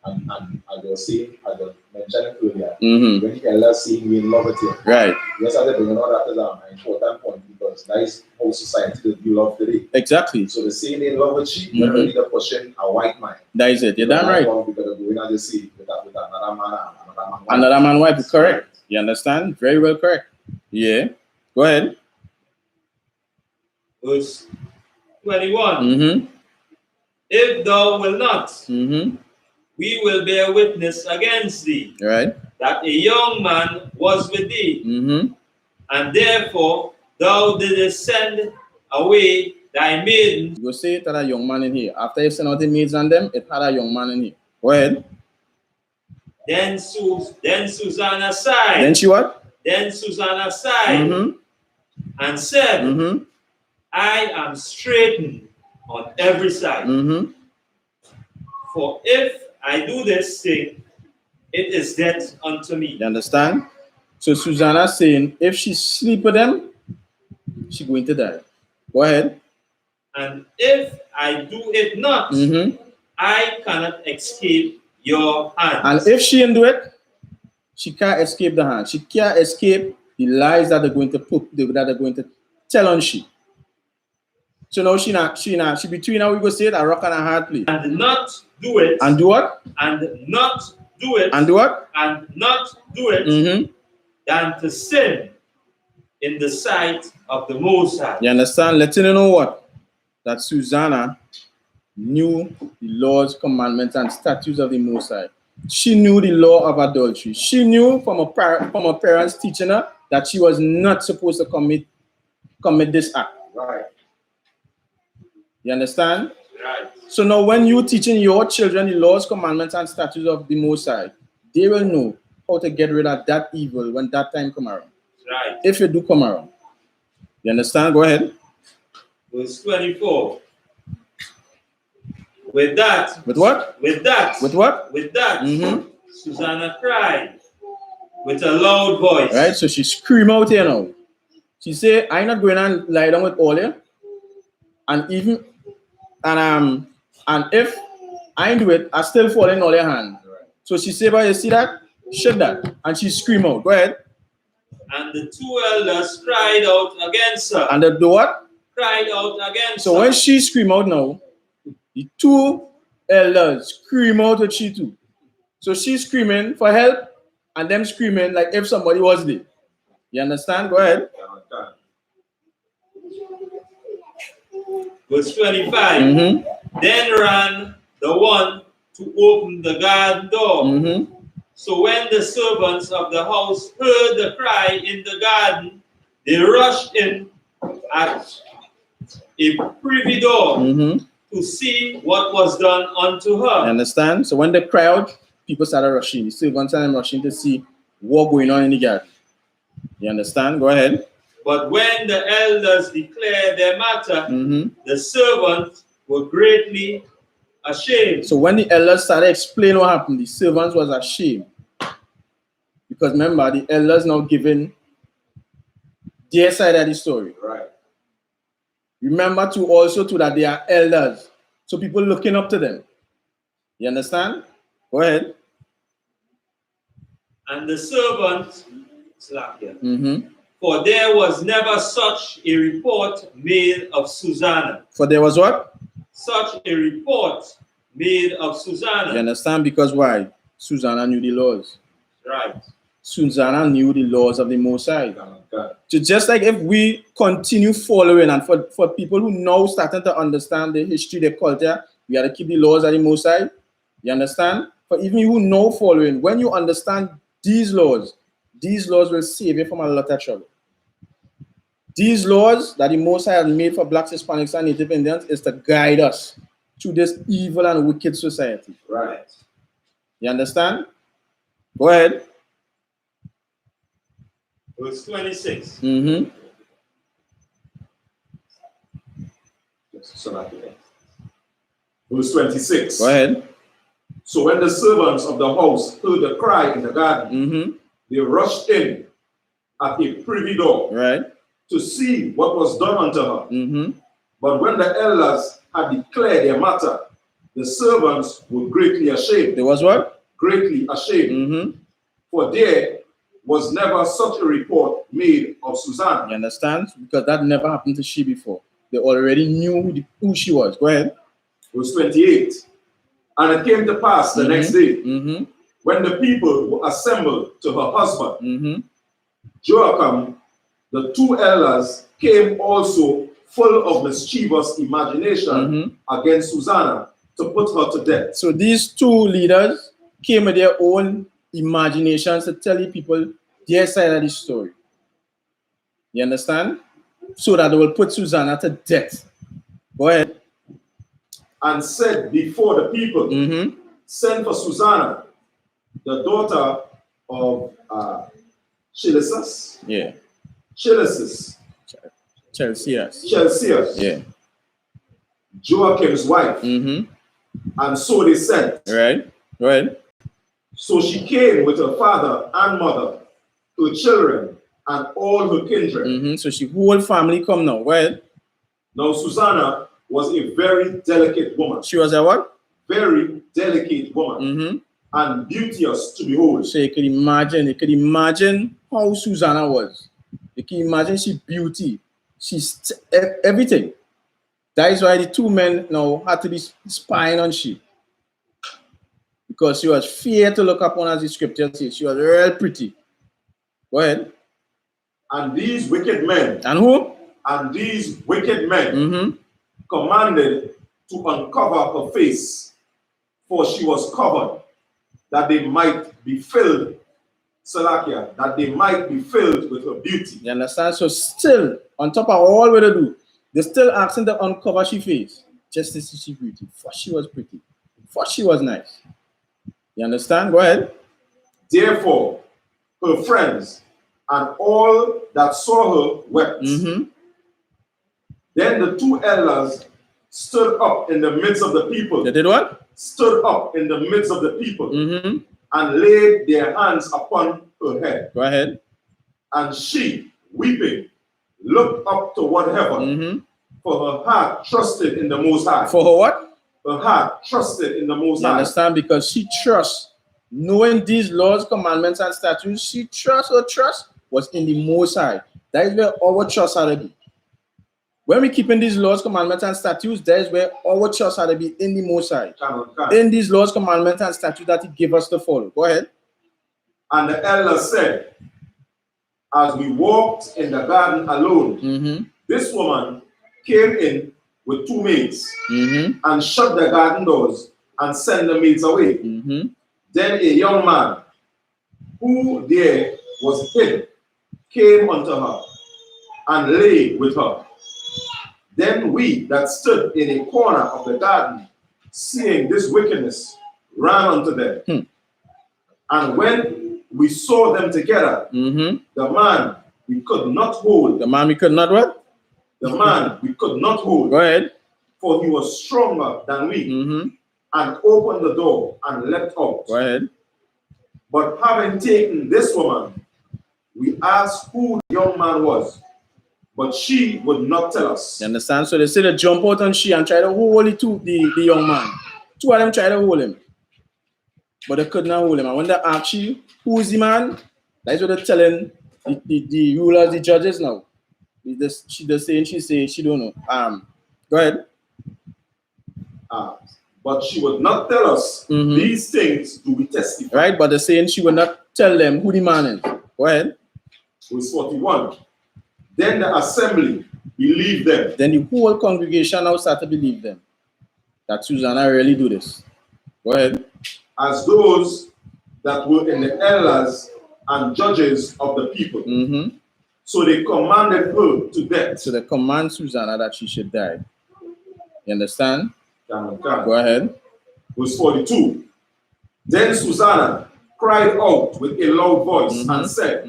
and I was saying, I was mentioning earlier, when the elders saying we in love with you. Right. Yes, I bring on that is an important point because that is how society will view love today. Exactly. So the saying they in love with she, they're really pushing a white man. That is it. You're damn right. Because they're going and they see with another man and another man. Another man wife is correct. You understand? Very well correct. Yeah. Go ahead. Verse 21. if thou wilt not, we will bear witness against thee, Right. that a young man was with thee, and therefore thou didst send away thy maidens. You go say it had a young man in here. After you send out the maids and them, it had a young man in here. Go ahead. Then Susanna sighed. Then she what? Then Susanna sighed and said, I am straitened on every side. For if I do this thing, it is death unto me. You understand? So Susanna saying, if she sleep with them, she's going to die. Go ahead. And if I do it not, I cannot escape your hands. And if she didn't do it, she can't escape the hand. She can't escape the lies that they're going to put, that they're going to tell on she. So now she between her, we go say it, a rock and a hard place. And not do it. And do what? And not do it. And do what? And not do it. Than to sin in the sight of the Most High. You understand? Letting you know what? That Susanna knew the laws, commandments, and statutes of the Most High. She knew the law of adultery. She knew from her parents teaching her that she was not supposed to commit this act. Right. You understand? Right. So now when you're teaching your children the laws, commandments, and statutes of the Most High, they will know how to get rid of that evil when that time come around. Right. If it do come around. You understand? Go ahead. Verse 24. With that. With what? With that. With what? With that. Susanna cried with a loud voice. Right? So she scream out here now. She say, I'm not going to lie down with all you. And if I do it, I still fall in all your hands. Right. So she say, but you see that? Shut that. And she scream out. Go ahead. And the two elders cried out against her. And the what? Cried out against her. So when she scream out now, the two elders scream out with she too. So she's screaming for help and them screaming like if somebody was there. You understand? Go ahead. Verse 25. Then ran the one to open the garden door. So when the servants of the house heard the cry in the garden, they rushed in at a privy door to see what was done unto her. You understand? So when the crowd, people started rushing. The servants started rushing to see what going on in the garden. You understand? Go ahead. But when the elders declared their matter, the servants were greatly ashamed. So when the elders started explaining what happened, the servants was ashamed. Because remember, the elders now giving their side of the story. Right. Remember too also too that they are elders. So people looking up to them. You understand? Go ahead. And the servant slapped him. For there was never such a report made of Susanna. For there was what? Such a report made of Susanna. You understand? Because why? Susanna knew the laws. Right. Susanna knew the laws of the Most High. So just like if we continue following, and for people who now starting to understand the history, the culture, we have to keep the laws of the Most High. You understand? For even you who know following, when you understand these laws will save you from a lot of trouble. These laws that the Most High has made for Blacks, Hispanics, and Native Indians is to guide us through this evil and wicked society. Right. You understand? Go ahead. Verse 26. Verse 26. Go ahead. So when the servants of the house heard the cry in the garden, they rushed in at a privy door, right, to see what was done unto her. But when the elders had declared their matter, the servants were greatly ashamed. There was what? Greatly ashamed. For there was never such a report made of Susanna. You understand? Because that never happened to she before. They already knew who she was. Go ahead. Verse 28. And it came to pass the next day, when the people were assembled to her husband, Joachim, the two elders, came also full of mischievous imagination against Susanna, to put her to death. So these two leaders came with their own imaginations to tell the people their side of the story. You understand? So that they will put Susanna to death. Go ahead. And said before the people, send for Susanna, the daughter of Chelcias. Yeah. Chelcias. Yeah. Joachim's wife. And so they sent. Right. So she came with her father and mother, her children, and all her kindred. So she whole family come now. Go ahead. Now Susanna was a very delicate woman. She was a what? Very delicate woman. And beauteous to behold. So you could imagine how Susanna was. You can imagine she beauty. She's everything. That is why the two men now had to be spying on she. Because she was fair to look upon, as the scripture says. She was real pretty. Go ahead. And these wicked men. And who? And these wicked men commanded to uncover her face, for she was covered, that they might be filled, Salakia, that they might be filled with her beauty. You understand? So still, on top of all what they do, they're still asking to uncover she face, just to see she beauty. For she was pretty. For she was nice. You understand? Go ahead. Therefore, her friends and all that saw her wept. Then the two elders stood up in the midst of the people. They did what? Stood up in the midst of the people and laid their hands upon her head. Go ahead. And she, weeping, looked up toward heaven, for her heart trusted in the Most High. For her what? Her heart trusted in the Most High. You understand? Because she trusts, knowing these laws, commandments, and statutes, she trusts, her trust was in the Most High. That is where our trust had to be. When we keep in these laws, commandments, and statutes, that is where our trust had to be in the Most High. In these laws, commandments, and statutes that He gave us to follow. Go ahead. And the elder said, as we walked in the garden alone, this woman came in with two maids and shut the garden doors and sent the maids away. Then a young man who there was hid came unto her and lay with her. Then we that stood in a corner of the garden, seeing this wickedness, ran unto them. And when we saw them together, the man we could not hold. The man we could not what? The man we could not hold. Go ahead. For he was stronger than we. And opened the door and leapt out. Go ahead. But having taken this woman, we asked who the young man was. But she would not tell us. You understand? So they say they jump out on she and try to hold the young man. Two of them try to hold him. But they could not hold him. And when they ask you, who is the man? That's what they're telling the rulers, the judges now. She's saying she don't know. Go ahead. But she would not tell us these things do we testify. Right, but they're saying she would not tell them who the man is. Go ahead. Verse 41. Then the assembly believed them. Then the whole congregation now started to believe them. That Susanna really do this. Go ahead. As those that were in the elders and judges of the people. So they commanded her to death. So they command Susanna that she should die. You understand? Go ahead. Verse 42. Then Susanna cried out with a loud voice and said,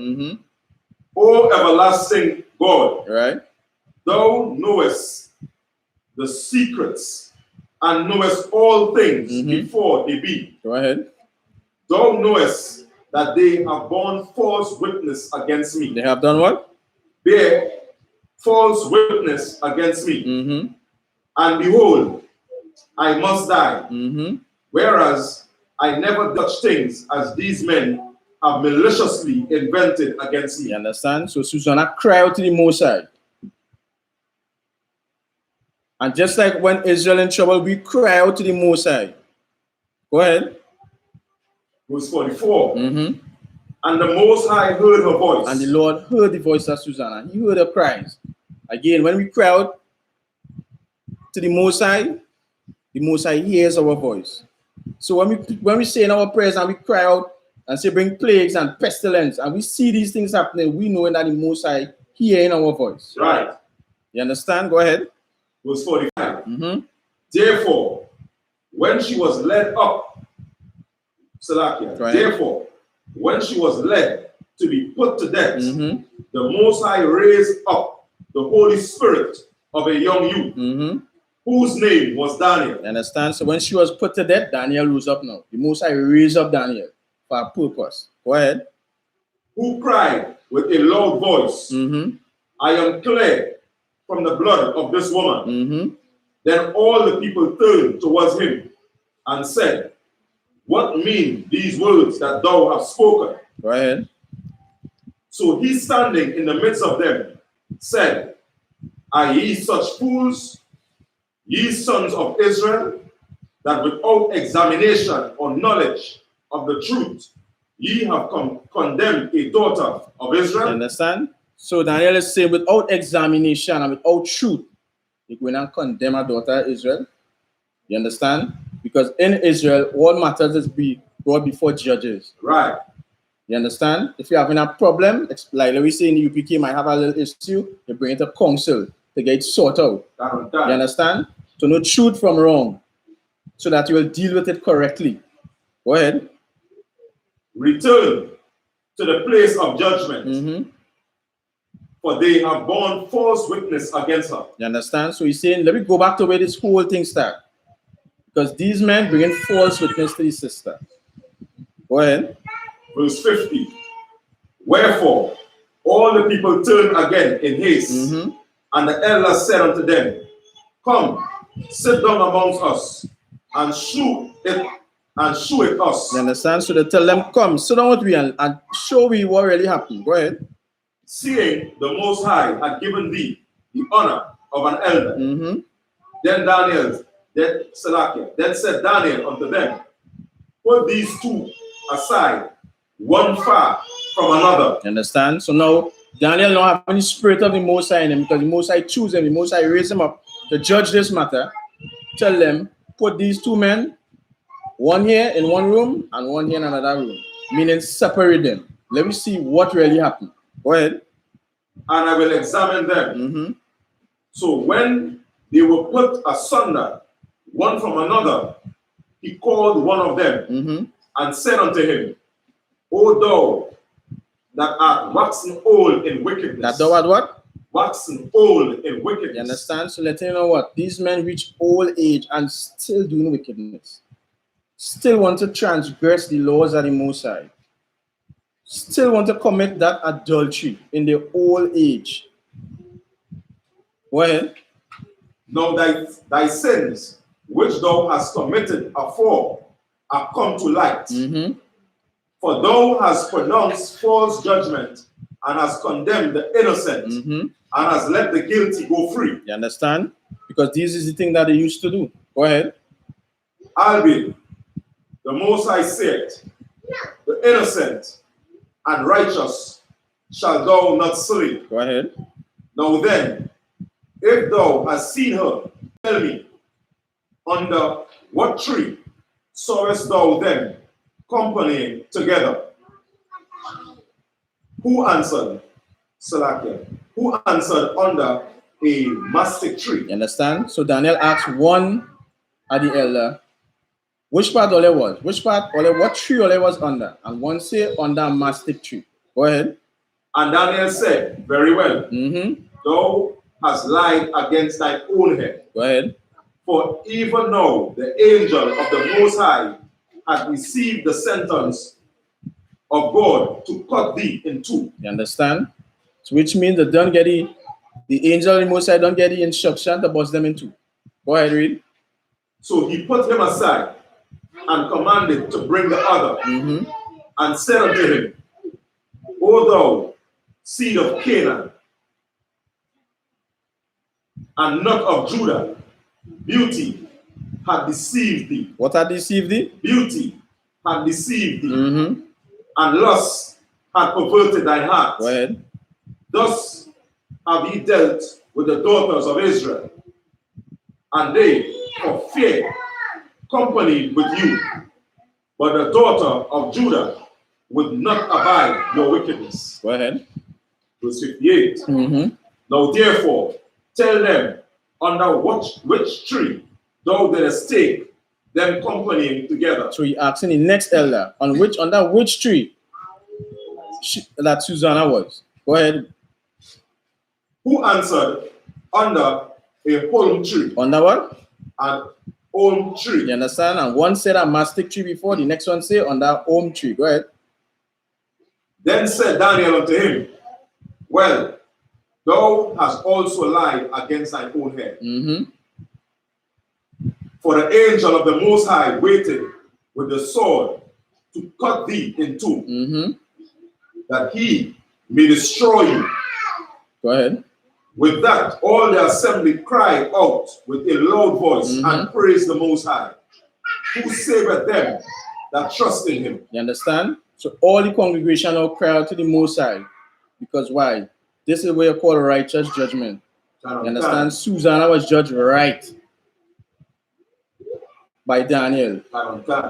O everlasting God, right? Thou knowest the secrets and knowest all things before they be. Go ahead. Thou knowest that they have borne false witness against me. They have done what? Bear false witness against me. And behold, I must die. Whereas I never did such things as these men have maliciously invented against me. You understand? So Susanna cried out to the Most High. And just like when Israel in trouble, we cry out to the Most High. Go ahead. Verse 44. And the Most High heard her voice. And the Lord heard the voice of Susanna. He heard her cries. Again, when we cry out to the Most High, the Most High hears our voice. So when we say in our prayers and we cry out and say bring plagues and pestilence and we see these things happening, we know that the Most High hearing our voice. Right. You understand? Go ahead. Verse 45. Therefore, when she was led up, Salakia, therefore, when she was led to be put to death, the Most High raised up the Holy Spirit of a young youth, whose name was Daniel. You understand? So when she was put to death, Daniel rose up now. The Most High raised up Daniel for a purpose. Go ahead. Who cried with a loud voice, I am clear from the blood of this woman. Then all the people turned towards him and said, what mean these words that thou hast spoken? Go ahead. So he, standing in the midst of them, said, are ye such fools, ye sons of Israel, that without examination or knowledge of the truth, ye have condemned a daughter of Israel? You understand? So Daniel is saying, without examination and without truth, you go and condemn a daughter of Israel. You understand? Because in Israel, all matters is brought before judges. Right. You understand? If you're having a problem, it's like we say in the U.P.K, might have a little issue, you bring it to council to get it sorted out. You understand? To know truth from wrong, so that you will deal with it correctly. Go ahead. Return to the place of judgment, for they have borne false witness against her. You understand? So he's saying, let me go back to where this whole thing started. Because these men bring in false witness to his sister. Go ahead. Verse 50. Wherefore, all the people turned again in haste, and the elders said unto them, come, sit down amongst us, and shew it us. You understand? So they tell them, come, sit down with me and show me what really happened. Go ahead. Seeing the Most High had given thee the honor of an elder. Then said Daniel unto them, put these two aside, one far from another. You understand? So now Daniel don't have any spirit of the Most High in him, because the Most High choose him, the Most High raise him up to judge this matter. Tell them, put these two men, one here in one room and one here in another room, meaning separate them. Let me see what really happened. Go ahead. And I will examine them. So when they were put asunder, one from another, he called one of them and said unto him, O thou that art waxen old in wickedness. That thou art what? Waxen old in wickedness. You understand? So let you know what? These men reach old age and still doing wickedness. Still want to transgress the laws of the Most High. Still want to commit that adultery in their old age. Go ahead. Now thy sins, which thou hast committed afore, are come to light. For thou hast pronounced false judgment, and hast condemned the innocent, and hast let the guilty go free. You understand? Because this is the thing that they used to do. Go ahead. Albeit, the Most High saith, the innocent and righteous shall thou not slay. Go ahead. Now then, if thou hast seen her, tell me, under what tree sawest thou them companying together? Who answered? Salakia. Who answered under a mastic tree? You understand? So Daniel asked one of the elder, which part Ole was? Which part Ole, what tree Ole was under? And one say under a mastic tree. Go ahead. And Daniel said, very well. Thou hast lied against thine own head. Go ahead. For even now the angel of the Most High hath received the sentence of God to cut thee in two. You understand? So which means that don't get the angel of the Most High don't get the instruction to bust them in two. Go ahead, read. So he put him aside and commanded to bring the other, and said unto him, O thou seed of Canaan, and not of Judah, beauty had deceived thee. What had deceived thee? Beauty had deceived thee, and lust had perverted thine heart. Go ahead. Thus have ye dealt with the daughters of Israel, and they, for fear company with you, but the daughter of Judah would not abide your wickedness. Go ahead. Verse 58. Now therefore, tell them under which tree thou didst take them company together. So he asking the next elder, under which tree that Susanna was. Go ahead. Who answered, under a palm tree. Under what? An palm tree. You understand? And one said a mastic tree before, the next one say under a palm tree. Go ahead. Then said Daniel unto him, well, thou hast also lied against thine own head. For the angel of the Most High waited with the sword to cut thee in two, that he may destroy you. Go ahead. With that, all the assembly cried out with a loud voice and praised the Most High, who saveth them that trust in him. You understand? So all the congregation now cry out to the Most High. Because why? This is what you call righteous judgment. You understand? Susanna was judged right by Daniel.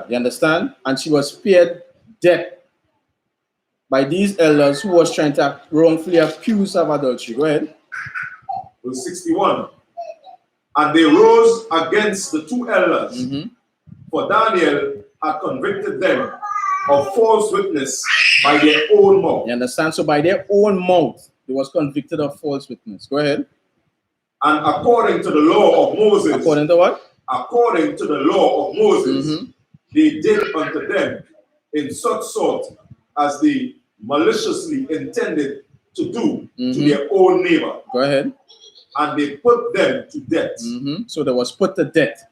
You understand? And she was spared death by these elders who was trying to wrongfully accuse of adultery. Go ahead. Verse 61. And they rose against the two elders, for Daniel had convicted them of false witness by their own mouth. You understand? So by their own mouth, they was convicted of false witness. Go ahead. And according to the law of Moses. According to what? According to the law of Moses, they did unto them in such sort as they maliciously intended to do to their own neighbor. Go ahead. And they put them to death. So they was put to death.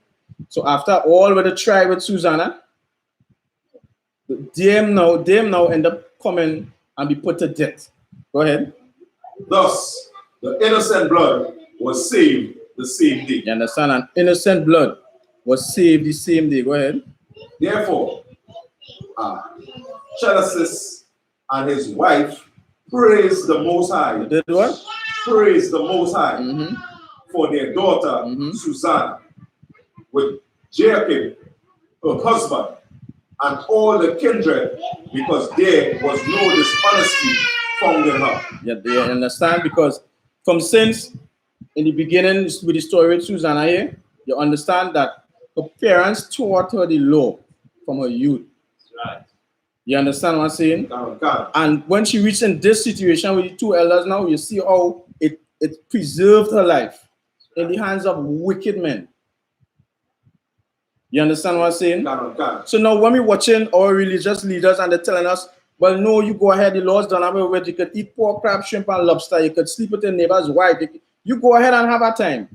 So after all with the trial with Susanna, them now end up coming and be put to death. Go ahead. Thus, the innocent blood was saved the same day. You understand? And innocent blood was saved the same day. Go ahead. Therefore, Chalasis and his wife praised the Most High. Did what? Praised the Most High for their daughter Susanna, with Jacob, her husband, and all the kindred, because there was no dishonesty found in her. Yeah, you understand? Because from since in the beginning with the story with Susanna here, you understand that her parents taught her the law from her youth. Right. You understand what I'm saying? God. And when she reached in this situation with the two elders now, you see how it preserved her life in the hands of wicked men. You understand what I'm saying? God. So now when we're watching our religious leaders and they're telling us, well, no, you go ahead, the law's done away with, you could eat pork, crab, shrimp, and lobster, you could sleep with your neighbor's wife, you go ahead and have a time.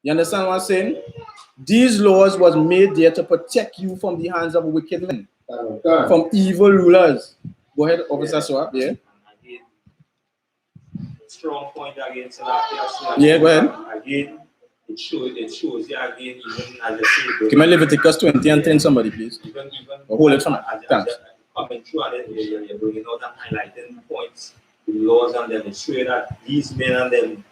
You understand what I'm saying? These laws was made there to protect you from the hands of wicked men, from evil rulers. Go ahead, Officer Swap, yeah. Strong point against that. Yeah, go ahead. Again, it shows you again, even as I say. Can I Leviticus 20 and 10 somebody, please? Even hold it from me. Thanks. Coming through and you're bringing out and highlighting points, the laws, and then show that these men and them,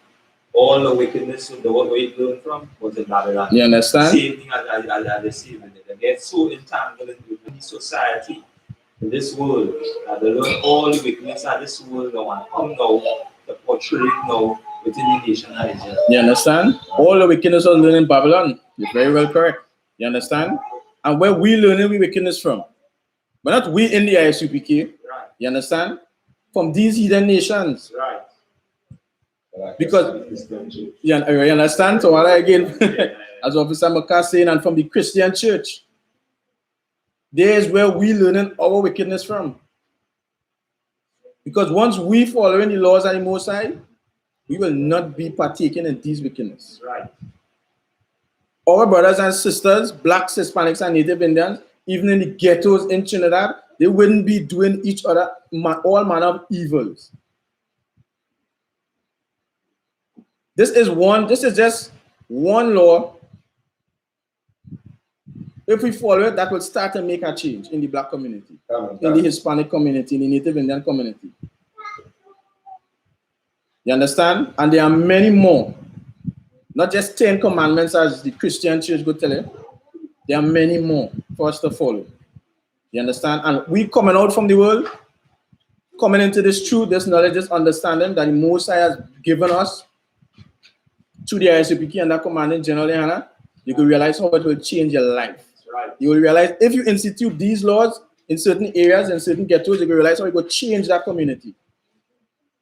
all the wickedness of the world where it learned from was in Babylon. You understand? Same thing as they see with it. They get so entangled in the society, in this world, that they learn all the wickedness of this world now and come now to portray it now within the nation of Israel. You understand? All the wickedness was learned in Babylon. You're very well correct. You understand? And where we learning wickedness from? But not we in the I.S.U.P.K. Right. You understand? From these heathen nations. Right. Because you understand? So again, as Officer McCarr saying, and from the Christian church, there is where we learning our wickedness from. Because once we following the laws of the Most High, we will not be partaking in these wickedness. Right. Our brothers and sisters, blacks, Hispanics, and Native Indians, even in the ghettos in Trinidad, they wouldn't be doing each other all manner of evils. This is just one law. If we follow it, that will start to make a change in the black community, in the Hispanic community, in the Native Indian community. You understand? And there are many more. Not just 10 commandments as the Christian church would tell you. There are many more for us to follow. You understand? And we coming out from the world, coming into this truth, this knowledge, this understanding that the Most High has given us through the I.S.U.P.K and that commanding General YAHANNA, you will realize how it will change your life. Right. You will realize if you institute these laws in certain areas, in certain ghettos, you will realize how it will change that community.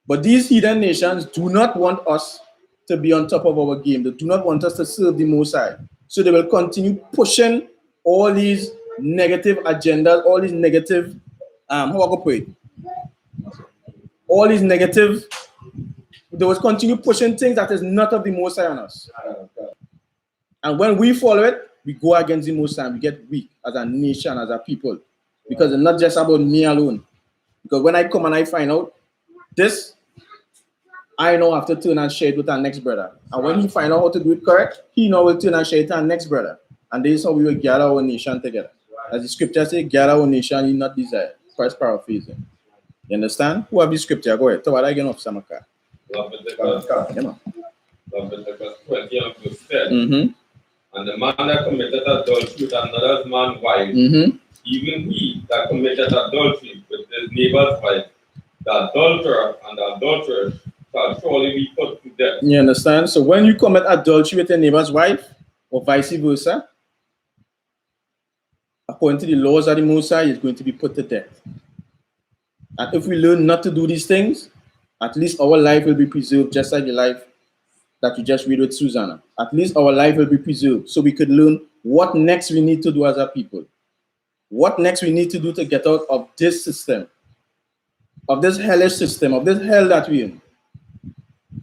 But these heathen nations do not want us to be on top of our game. They do not want us to serve the Most High. So they will continue pushing all these negative agendas, all these negative, how I go put it? All these negative, they will continue pushing things that is not of the Most High on us. And when we follow it, we go against the Most High. We get weak as a nation, as a people. Because it's not just about me alone. Because when I come and I find out this, I know have to turn and share it with our next brother. And when he find out how to do it correct, he now will turn and share it to our next brother. And this is how we will gather our nation together. As the scripture says, gather our nation, you not desire. First paraphrasing. You understand? Who have the scripture? Go ahead. So what I get off Samaka? Leviticus 20 and verse 10. And the man that committed adultery with another man's wife, even he that committed adultery with his neighbor's wife, the adulterer and the adulteress shall surely be put to death. You understand? So when you commit adultery with your neighbor's wife, or vice versa, according to the laws of the Most High, is going to be put to death. And if we learn not to do these things, at least our life will be preserved, just like the life that you just read with Susanna. At least our life will be preserved, so we could learn what next we need to do as a people. What next we need to do to get out of this system, of this hellish system, of this hell that we're in.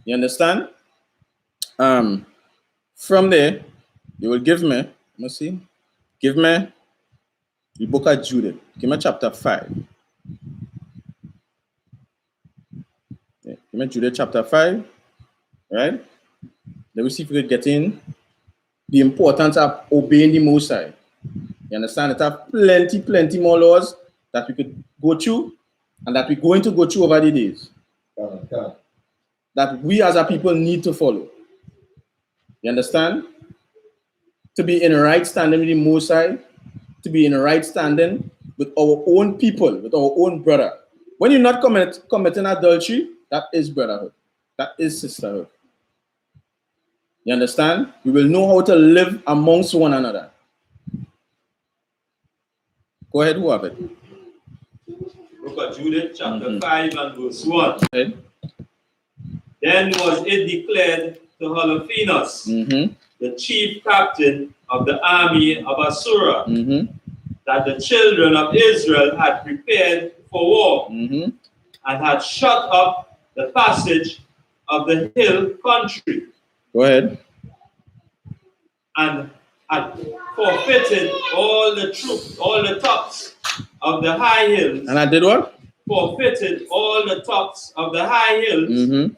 You understand? From there, you will give me, let me see, give me the book of Judith. Give me chapter 5. Yeah, give me Judith chapter 5, right? Let me see if we can get in the importance of obeying the Most High. You understand? It have plenty more laws that we could go through and that we're going to go through over the days. That we as a people need to follow. You understand? To be in right standing with the Most High, to be in right standing with our own people, with our own brother. When you're not committing adultery, that is brotherhood. That is sisterhood. You understand? We will know how to live amongst one another. Go ahead, who have it? Book of Judith, chapter 5 and verse 1. Okay. Then was it declared to Holofernes, the chief captain of the army of Assura, that the children of Israel had prepared for war and had shut up the passage of the hill country. Go ahead. And had forfeited all the tops of the high hills. And I did what? Forfeited all the tops of the high hills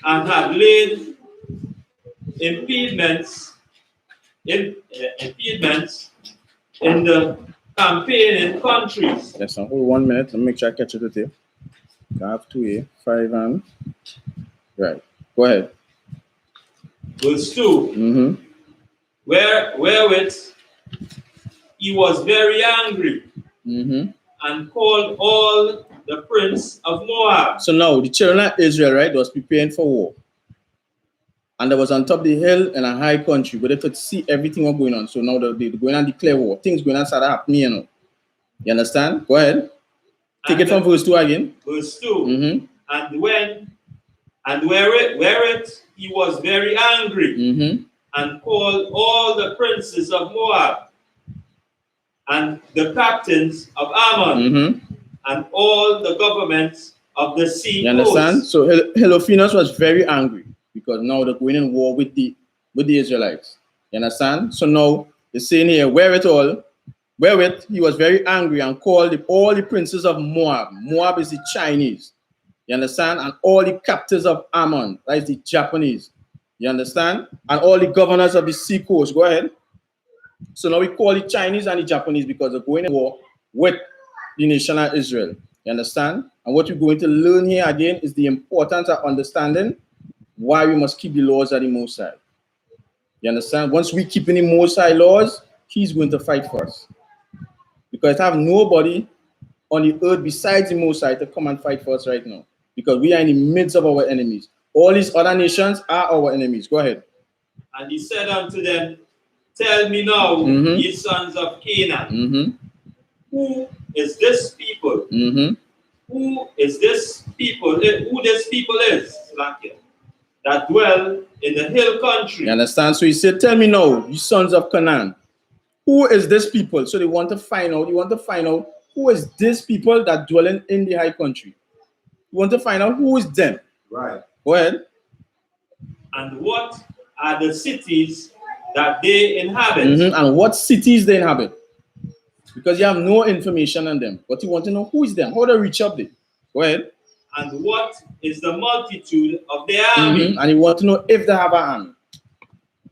and had laid impediments in the campaigning countries. Yes, hold 1 minute. Let me make sure I catch it with you. I have 2A, 5 and right. Go ahead. Verse 2. Wherewith he was very angry and called all the prince of Moab. So now the children of Israel, right, was preparing for war. And they was on top of the hill in a high country where they could see everything was going on. So now they're going on declare war. Things going on start happening, you know. You understand? Go ahead. Take it from verse 2 again. Verse 2. And wherewith he was very angry and called all the princes of Moab and the captains of Ammon and all the governments of the sea. You understand? So Holofernes was very angry because now they're going in war with the Israelites. You understand? So now they're saying here, wherewith he was very angry and called all the princes of Moab. Moab is the Chinese. You understand? And all the captives of Ammon, that is the Japanese. You understand? And all the governors of the sea coast. Go ahead. So now we call the Chinese and the Japanese because they're going in war with the nation of Israel. You understand? And what we're going to learn here again is the importance of understanding why we must keep the laws of the Most High. You understand? Once we keep in the Most High laws, he's going to fight for us. Because I have nobody on the earth besides the Most High to come and fight for us right now. Because we are in the midst of our enemies. All these other nations are our enemies. Go ahead. And he said unto them, tell me now, ye sons of Canaan, who is this people? Who is this people? Who this people is? That dwell in the hill country. You understand? So he said, tell me now, you sons of Canaan, who is this people? So they want to find out, who is this people that dwell in the high country? You want to find out who is them. Right. Go ahead. And what are the cities that they inhabit? And what cities they inhabit. Because you have no information on them. But you want to know who is them, how they reach up there. Go ahead. And what is the multitude of their army? And you want to know if they have an army.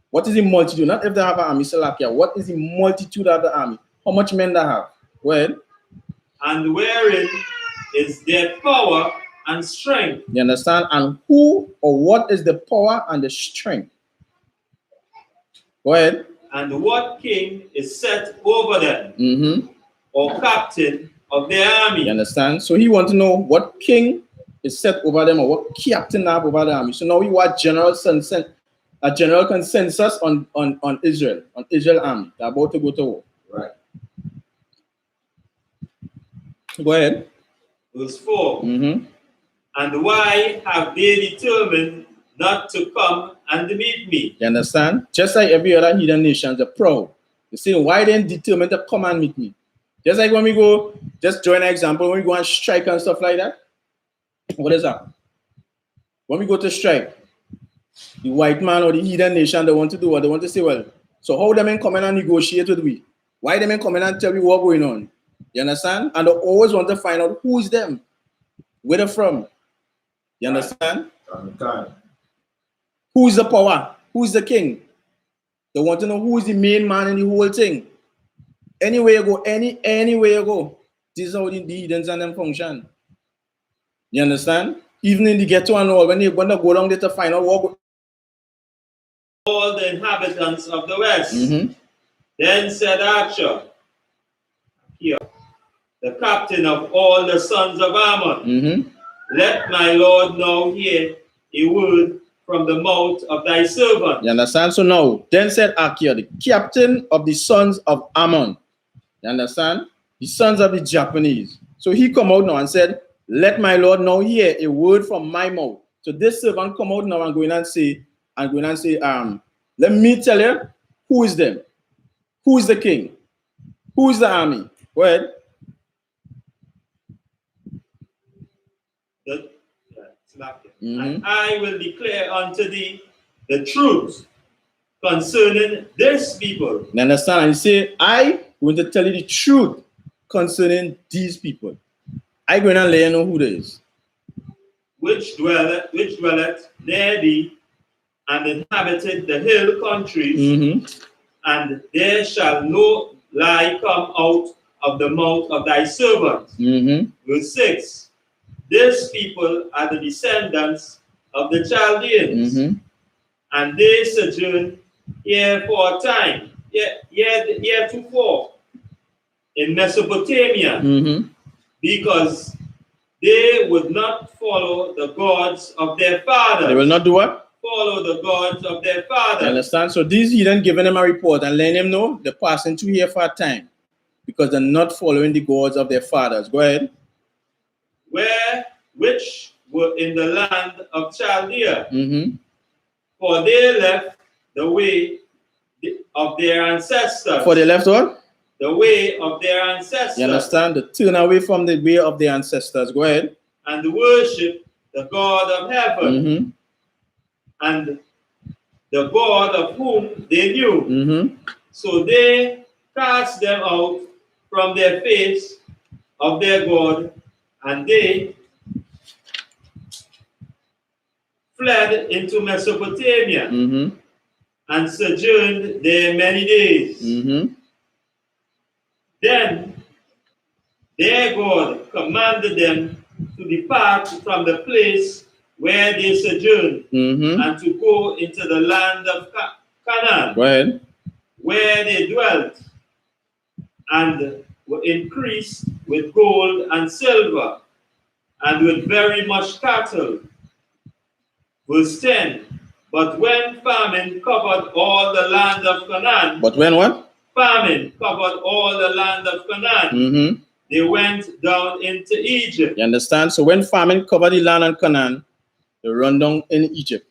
What is the multitude? Not if they have an army, Salakia. What is the multitude of the army? How much men they have? Go ahead. And wherein is their power and strength? You understand? And who or what is the power and the strength? Go ahead. And what king is set over them? Or captain of their army? You understand? So he wants to know what king is set over them or what captain have over the army. So now we want a general consensus on Israel, on Israel army. They're about to go to war. Right. Go ahead. Verse 4. And why have they determined not to come and meet me? You understand? Just like every other heathen nation, they're proud. They say, why then determined to come and meet me? Just like when we go, just join an example, when we go and strike and stuff like that. What is that? When we go to strike, the white man or the heathen nation, they want to do what? They want to say, well, so how them men come in and negotiate with we? Why them men come in and tell me what's going on? You understand? And they always want to find out who is them, where they're from. You understand? Who is the power? Who is the king? They want to know who is the main man in the whole thing. Anywhere you go, anywhere you go, this is how the heathens and them function. You understand? Even in the ghetto and all, when they want to go down there to find out what. All the inhabitants of the west. Then said Archer, here, the captain of all the sons of Ammon, let my Lord now hear a word from the mouth of thy servant. You understand? So now, then said Achior, the captain of the sons of Ammon. You understand? The sons of the Japanese. So he come out now and said, let my Lord now hear a word from my mouth. So this servant come out now and going and say, let me tell you, who is them? Who is the king? Who is the army? Go ahead. And I will declare unto thee the truth concerning this people. You understand? And you say, I want to tell you the truth concerning these people. I'm going to let you know who they is. Which dwelleth near thee, and inhabited the hill countries, and there shall no lie come out of the mouth of thy servant. Verse 6. These people are the descendants of the Chaldeans, and they sojourn here for a time, heretofore, in Mesopotamia, because they would not follow the gods of their fathers. They will not do what? Follow the gods of their fathers. You understand? So these heathen giving them a report and letting them know they're passing through here for a time because they're not following the gods of their fathers. Go ahead. Which were in the land of Chaldea, for they left the way of their ancestors. For they left what? The way of their ancestors. You understand? They turn away from the way of their ancestors. Go ahead. And worship the God of heaven, and the God of whom they knew. So they cast them out from their face of their God, and they fled into Mesopotamia and sojourned there many days. Then their God commanded them to depart from the place where they sojourned and to go into the land of Canaan. Go ahead. where they dwelt, and were increased with gold and silver, and with very much cattle. Verse 10. But when famine covered all the land of Canaan, But when what? famine covered all the land of Canaan, they went down into Egypt. You understand? So when famine covered the land of Canaan, they run down in Egypt.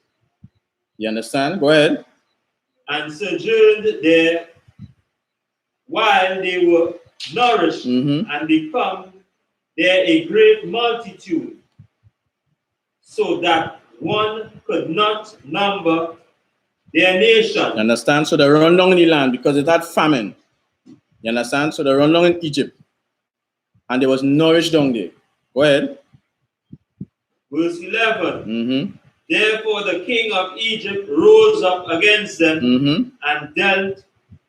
You understand? Go ahead. And sojourned there while they were nourished and become there a great multitude, so that one could not number their nation. You understand? So they run down in the land because it had famine. You understand? So they run down in Egypt. And they was nourished down there. Go ahead. Verse 11. Therefore the king of Egypt rose up against them and dealt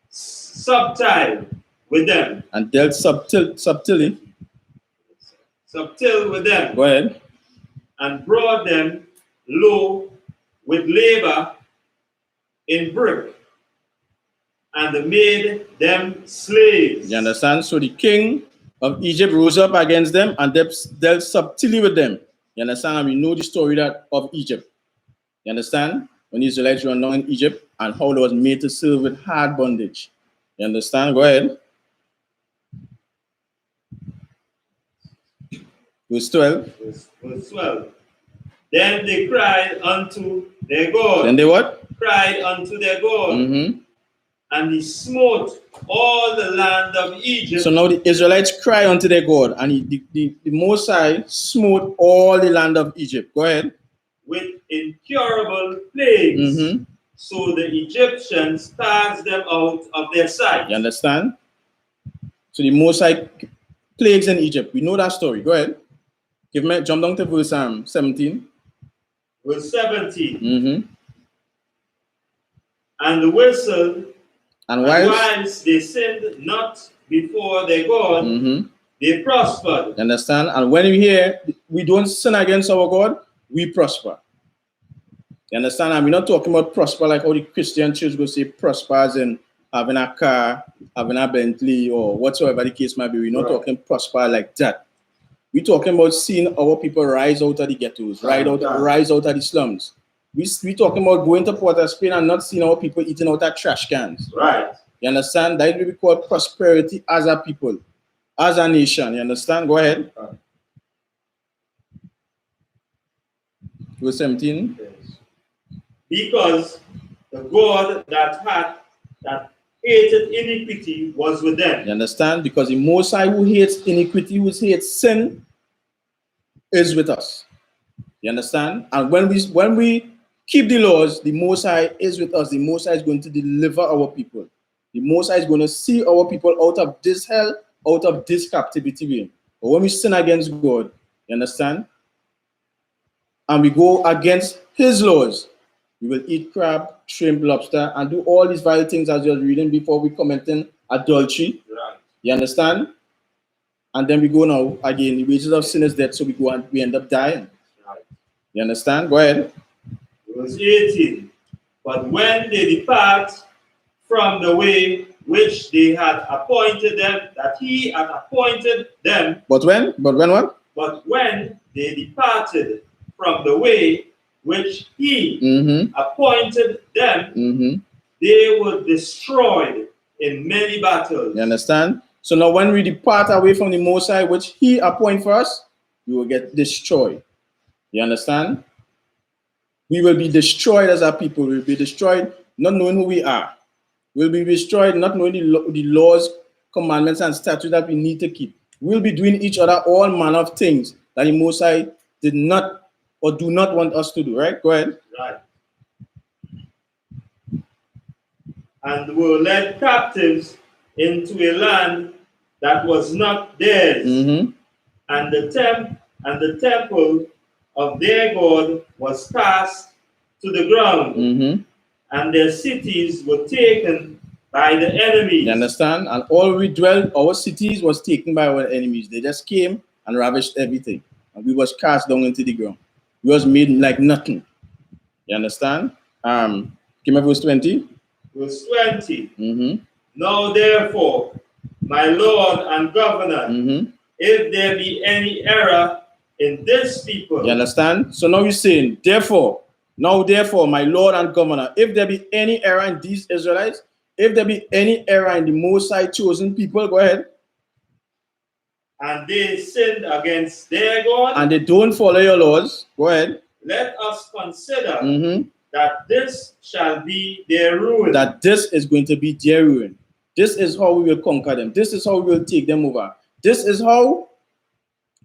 subtile with them. And dealt subtly with them. Go ahead. And brought them low with labor in brick, and made them slaves. You understand? So the king of Egypt rose up against them and dealt subtly with them. You understand? And we know the story of Egypt. You understand? When the Israelites were down in Egypt and how they was made to serve with hard bondage. You understand? Go ahead. Verse 12. Verse 12. Then they cried unto their God. Then they what? Cried unto their God. And he smote all the land of Egypt. So now the Israelites cry unto their God, and the Most High smote all the land of Egypt. Go ahead. With incurable plagues. So the Egyptians cast them out of their sight. You understand? So the Most High plagues in Egypt. We know that story. Go ahead. Jump down to verse 17. Verse 17. And the whistle, and whilst they sinned not before their God, they prospered. You understand? And when we hear we don't sin against our God, we prosper. You understand? And we're not talking about prosper like how the Christian church go say prosper as in having a car, having a Bentley, or whatsoever the case might be. We're not talking prosper like that. We're talking about seeing our people rise out of the ghettos, rise out of the slums. We're talking about going to Port of Spain and not seeing our people eating out of trash cans. Right. You understand? That is what we call prosperity as a people, as a nation. You understand? Go ahead. Verse 17. Yes. Because the God that hated iniquity was with them. You understand? Because the Most High who hates iniquity, who hates sin, is with us. You understand? And when we keep the laws, the Most High is with us. The Most High is going to deliver our people. The Most High is going to see our people out of this hell, out of this captivity. But when we sin against God, you understand? And we go against his laws, we will eat crab, shrimp, lobster, and do all these vile things as you were reading before we commenting adultery. Right. You understand? And then we go now, again, the wages of sin is death, so we end up dying. Right. You understand? Go ahead. Verse 18. But when they depart from the way which they had appointed them, that he had appointed them. But when? But when what? But when they departed from the way which he appointed them, they were destroyed in many battles. You understand? So now when we depart away from the Most High, which he appointed for us, we will get destroyed. You understand? We will be destroyed as a people. We will be destroyed not knowing who we are. We will be destroyed not knowing the laws, commandments, and statutes that we need to keep. We will be doing each other all manner of things that the Most High did not or do not want us to do, right? Go ahead. Right. And were led captives into a land that was not theirs. And the temple of their God was cast to the ground. And their cities were taken by the enemies. You understand? And all we dwelt, our cities was taken by our enemies. They just came and ravished everything. And we was cast down into the ground. We was made like nothing. You understand? Give me verse 20. Verse 20. Now therefore, my Lord and Governor, if there be any error in this people. You understand? So now he's saying, therefore, now therefore, my Lord and Governor, if there be any error in these Israelites, if there be any error in the Most High chosen people, go ahead. And they sinned against their God. And they don't follow your laws, go ahead. Let us consider that this shall be their ruin. That this is going to be their ruin. This is how we will conquer them. This is how we will take them over. This is how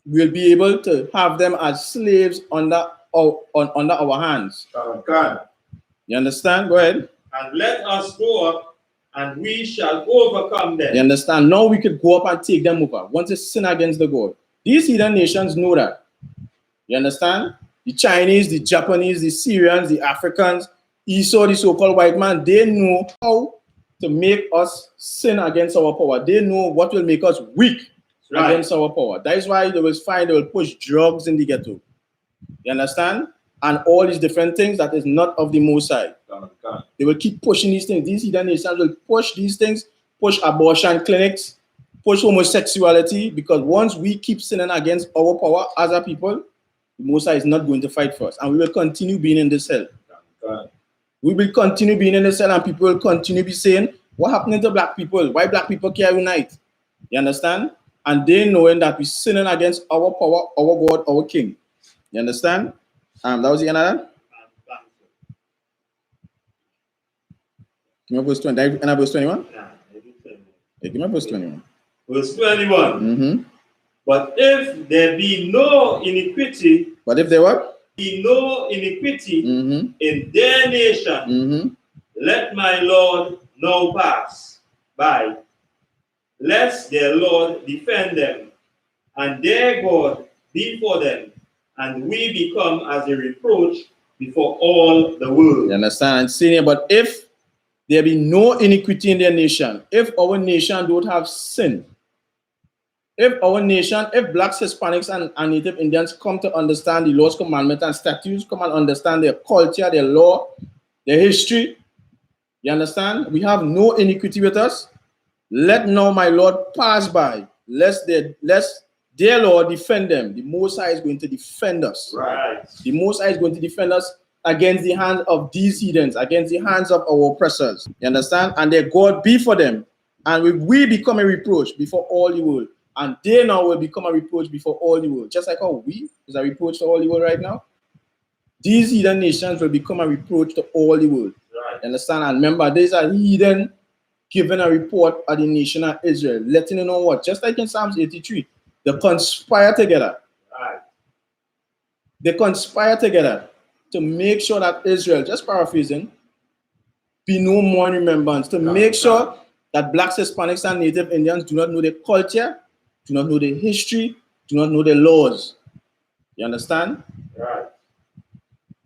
we'll be able to have them as slaves under our hands. You understand? Go ahead. And let us go up, and we shall overcome them. You understand? Now we could go up and take them over. Once they sin against the God. These heathen nations know that. You understand? The Chinese, the Japanese, the Syrians, the Africans, Esau, the so-called white man, they know how to make us sin against our power. They know what will make us weak against our power. That is why they will push drugs in the ghetto. You understand? And all these different things that is not of the Most High. They will keep pushing these things. These heathen nations will push these things, push abortion clinics, push homosexuality, because once we keep sinning against our power as a people, the Most High is not going to fight for us. And we will continue being in this hell. We will continue being in this hell, and people will continue to be saying, what happening to black people? Why black people can't unite? You understand? And they knowing that we're sinning against our power, our God, our King. You understand? That was the end of that? Give me verse 20. Did I end verse 21? Yeah, Give me verse 21. Verse 21. But if there be no iniquity, but if there what? Be no iniquity in their nation, let my Lord now pass by, lest their Lord defend them, and their God be for them, and we become as a reproach before all the world. You understand? Saying, but if there be no iniquity in their nation, if our nation don't have sin, if our nation, if blacks, Hispanics, and Native Indians come to understand the laws, commandments, and statutes, come and understand their culture, their law, their history, you understand? We have no iniquity with us. Let now my Lord pass by, lest their Lord defend them. The Most High is going to defend us. Right. The Most High is going to defend us against the hands of these heathens, against the hands of our oppressors. You understand? And their God be for them. And we become a reproach before all the world. And they now will become a reproach before all the world. Just like how we is a reproach to all the world right now. These heathen nations will become a reproach to all the world. Right. You understand? And remember, there's a heathen giving a report at the nation of Israel, letting you know what? Just like in Psalms 83, they conspire together. Right. They conspire together to make sure that Israel, just paraphrasing, be no more in remembrance, to make sure that blacks, Hispanics, and Native Indians do not know their culture, do not know their history, do not know their laws. You understand? Right.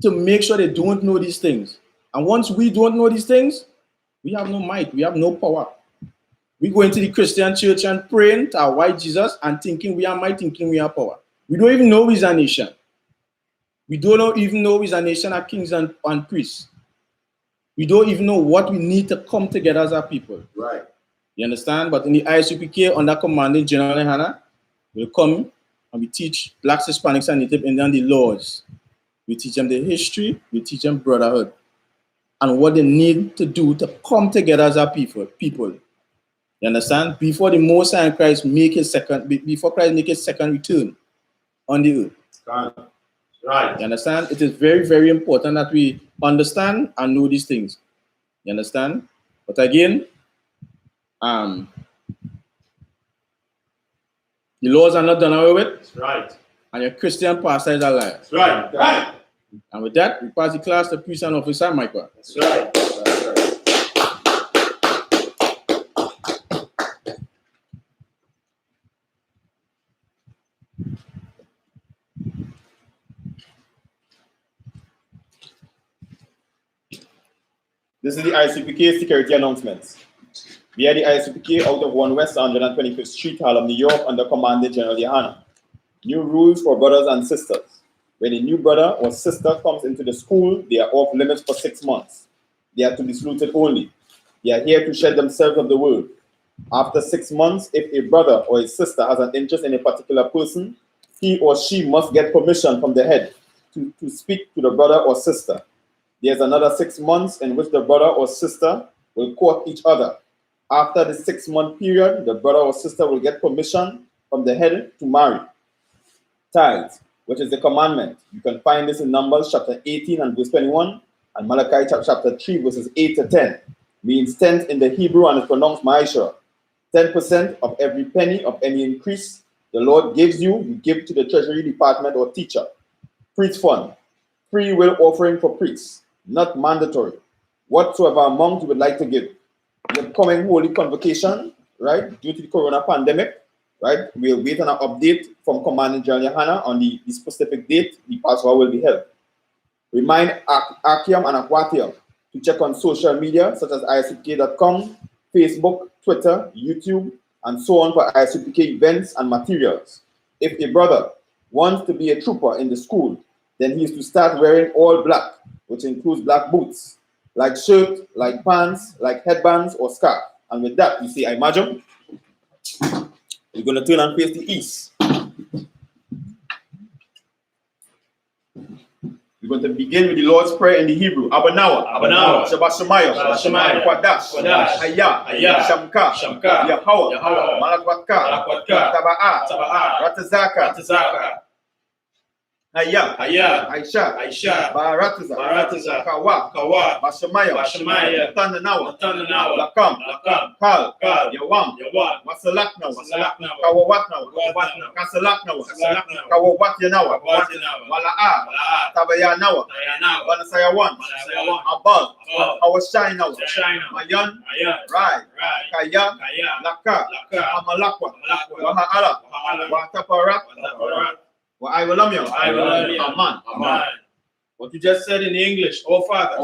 To make sure they don't know these things. And once we don't know these things, we have no might, we have no power. We go into the Christian church and praying to our white Jesus and thinking we are might, thinking we are power. We don't even know we're a nation. We don't even know we're a nation of kings and priests. We don't even know what we need to come together as a people. Right. You understand? But in the I.S.U.P.K, under commanding General YAHANNA, we'll come and we teach blacks, Hispanics, and Native Indians the laws. We teach them the history, we teach them brotherhood, and what they need to do to come together as a people. You understand? Before the Most High Christ make his second return on the earth. Right. You understand? It is very, very important that we understand and know these things. You understand? But again, the laws are not done away with. That's right. And your Christian pastor is a liar. That's right. Right. And with that, we pass the class to priest and officer Michael. That's right. That's right. This is the I.S.U.P.K security announcements. We are the I.S.U.P.K out of 1 West 125th Street, Harlem, New York, under Commanding General YAHANNA. New rules for brothers and sisters. When a new brother or sister comes into the school, they are off limits for 6 months. They are to be saluted only. They are here to shed themselves of the world. After 6 months, if a brother or a sister has an interest in a particular person, he or she must get permission from the head to speak to the brother or sister. There's another 6 months in which the brother or sister will court each other. After the 6-month period, the brother or sister will get permission from the head to marry. Tithes, which is the commandment. You can find this in Numbers chapter 18 and verse 21, and Malachi chapter 3 verses 8 to 10. Means tenth in the Hebrew and is pronounced ma'asher. 10% of every penny of any increase the Lord gives you, you give to the treasury department or teacher. Priest fund, free will offering for priests, not mandatory. Whatsoever amount you would like to give. The coming holy convocation, right, due to the corona pandemic, right, we'll wait on an update from Commandant General YAHANNA on the specific date the Passover will be held. Remind Achium and Aquatium to check on social media such as I.S.U.P.K.com, Facebook, Twitter, YouTube, and so on for I.S.U.P.K events and materials. If a brother wants to be a trooper in the school, then he is to start wearing all black, which includes black boots, like shirt, like pants, like headbands or scarf. And with that, you see, I imagine we're going to turn and face the east. We're going to begin with the Lord's Prayer in the Hebrew. Abanawa, Shabbat Shemayah, Kwadash, Hayah, Shamka, Yahweh, Malakwatka, Taba'ah, Ratazaka, Hayah, Aisha, Barataza, Kawa, Bashamaya, Tananawa, Lakam, Kal, Yawam, Wasalakna, Kawawatna, Kasalakna, Kawawatinawa, Wala'a, Tabayanawa, Wanasayawan, Abal, Awashinawa, Mayan, Rai, Kaya, Laka, Amalakwa, Waha'ala, Wataparak, Aman. What you just said in the English, Our Father,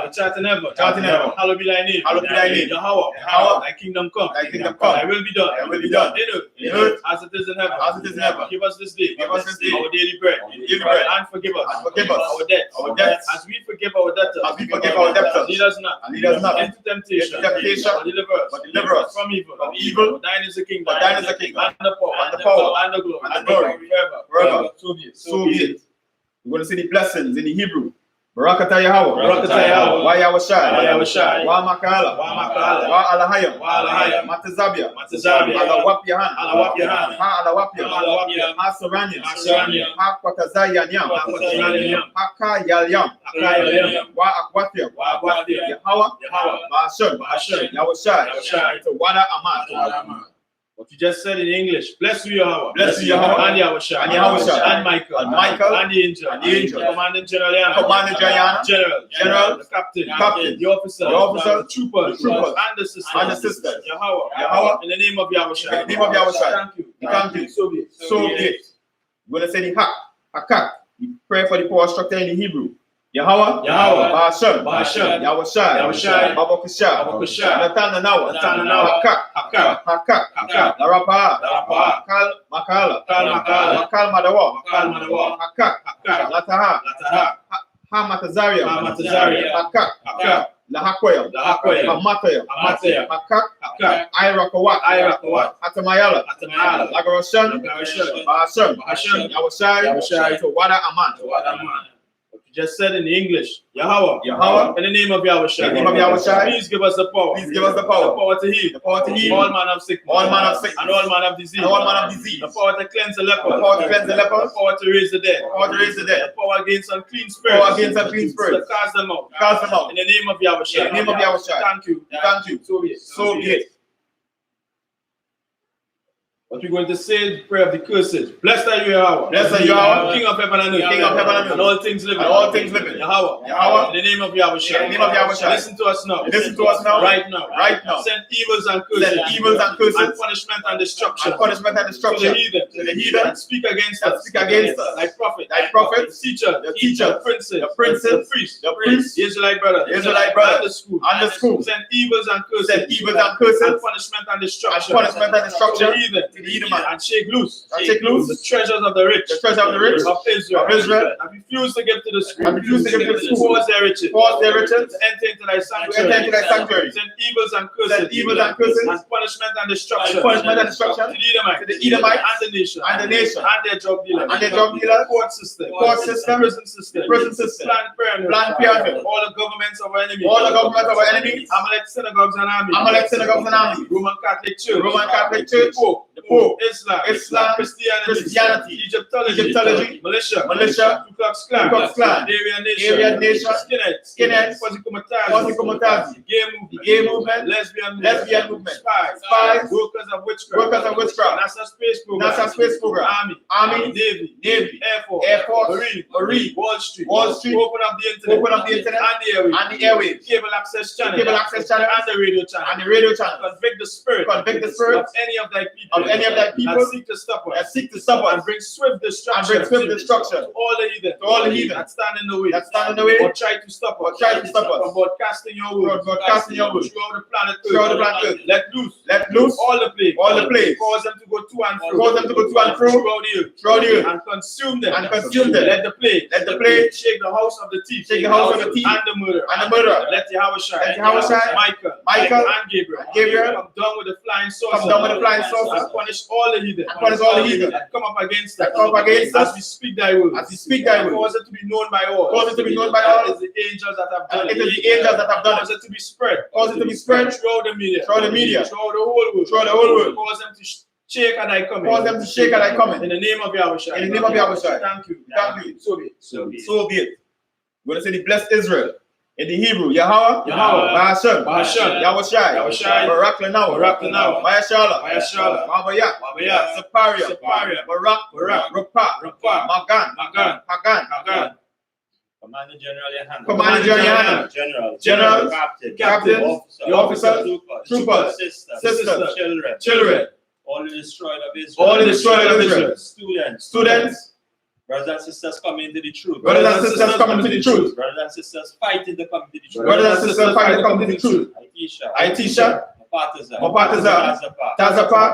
which art in heaven, hallowed be thy name. Yahweh, thy kingdom come. Thy will be done. In earth as it is in heaven. Give us this day our daily bread. And forgive us our debts as we forgive our debtors. Lead us not into temptation, but deliver us from evil. For thine is the kingdom, and the power, and the glory, forever. So be it. We're going to see the blessings in the Hebrew. Barakata Yahweh, Wa Yahushai, Wa Makala, Wa Alahayam, Matazabia, Alawap Yahan, Ha Alawapia, Ha Saranyam, Ha Kwatazayanyam, Ha Ka Yalyam, Wa Akwatiam, Yahweh, Ba'asham, Yahushai, to Wada Aman. What you just said in English, bless you, Yahweh. Bless you, Yahweh. And Yahushua. And Michael. And the angel. Commandant General YAHANNA. General. The captain. The officer. The troopers. And the sisters. Yahweh. In the name of Yahushua. Thank you. So be it. We're going to say the Hakak. We pray for the power structure in the Hebrew. Yahweh, Ba'asham, Yahushai, Babakisha, Natananawa, Hakak, Larapa, Makal Madawa, Hakak, Lataha, Hamatazaria, Hakak, Lahakwaya, Hamataya, Hakak, Irakawat, Atamayala, Lagaroshan, Ba'asham, Yahushai, to Wada Aman. Just said in English, Yahweh, in the name of Yahushua, please give us the power, the power to heal, all manner of sickness, and all manner of disease, the power to cleanse the leper, the power to raise the dead, the power against unclean spirits, to cast them out, in the name of Yahushua. Thank you. So be it. What we're going to say is the prayer of the curses. Blessed are you, Yahweh. King of heaven and earth. And all things living. Yahweh. In the name of Yahushua. Listen to us now. Right now. Send evils and curses. And punishment and destruction. To the heathen. And speak against us. Thy prophet. The teacher. The princes. The priests. The Israelite brothers. And the school. Send evils and curses. And punishment and destruction. To the heathen. to the Edomite. and shake loose And shake loose the treasures of the rich the treasure of the rich of Israel, of Israel. and refuse to give to the school, And refuse to give to the school. cause their riches, To enter into thy sanctuary, enter into thy sanctuary. send evils and curses, Send evils and curses, and punishment and destruction, and punishment and destruction to the Edomite, to the Edomite and the nation, and the nation, and their drug dealers, and their drug dealers, court system, prison system, Planned Parenthood, Planned Parenthood, all the governments of our enemies, all the governments of our enemies, Amalek synagogues and armies, Roman Catholic Church, the Pope, Islam, Christianity, Egyptology, militia, Ku Klux Klan, Aryan Nation, Skinheads, Quasi-Comitazi, gay movement, lesbian movement, spies, workers of witchcraft, NASA space program, Army, Navy, Air Force, Marine, Wall Street, open up the internet, and the airwaves, cable access channel, and the radio channel, convict the spirit of any of thy people, that seek to stop us, and bring swift destruction, to all the heathen, that stand in the way, or try to stop us, from broadcasting your word, throughout the planet Earth. Let loose all the plague, cause them to go to and fro, throughout the earth, and consume them. Let the plague shake the house of the thief, and the murderer. Let Yahawashi, Michael, and Gabriel come down with the flying saucer, and punish all the heathen, that come up against us, as we speak thy word, cause it to be known by all, it is the angels that have done it, cause it to be spread, throughout the media, throughout the whole world, cause them to shake at thy coming, in the name of Yahawashi. Thank you. So be it. We're going to say the blessed Israel. In the Hebrew, Yahweh, Bahashem, Yahawashi, Barak Lanawa, Maya Shala, Mabaya, Saparia, Barak, Rapa, Magan, Pagan, Commander General Yahanna, General, Captain, officers, troopers, sisters, children, all the destroyed of Israel, students, brothers and sisters coming into the truth, brothers and sisters fighting to come to the truth, Aitisha, Mapataza, Tazapa,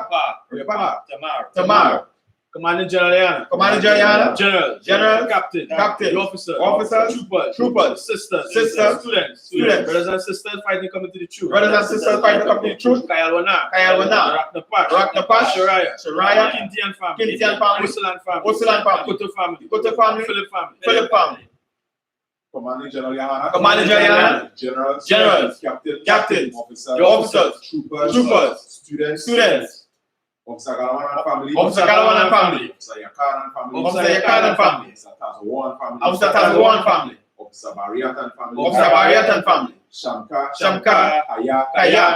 Tamar, Commander General Yahanna, General, Captain, officers, troopers, sisters, students, brothers and sisters fighting to come into the truth, Kayalwana, Raknapa, Shariah, Kintian family, Usulan family, Koto family, Philip family. Commander General Yahanna, Generals, Captains, officers, troopers, students, Officer Galawan family, Officer Yakan family, Officer Tazawan family, Officer Bariatan family, Shamka, Kaya,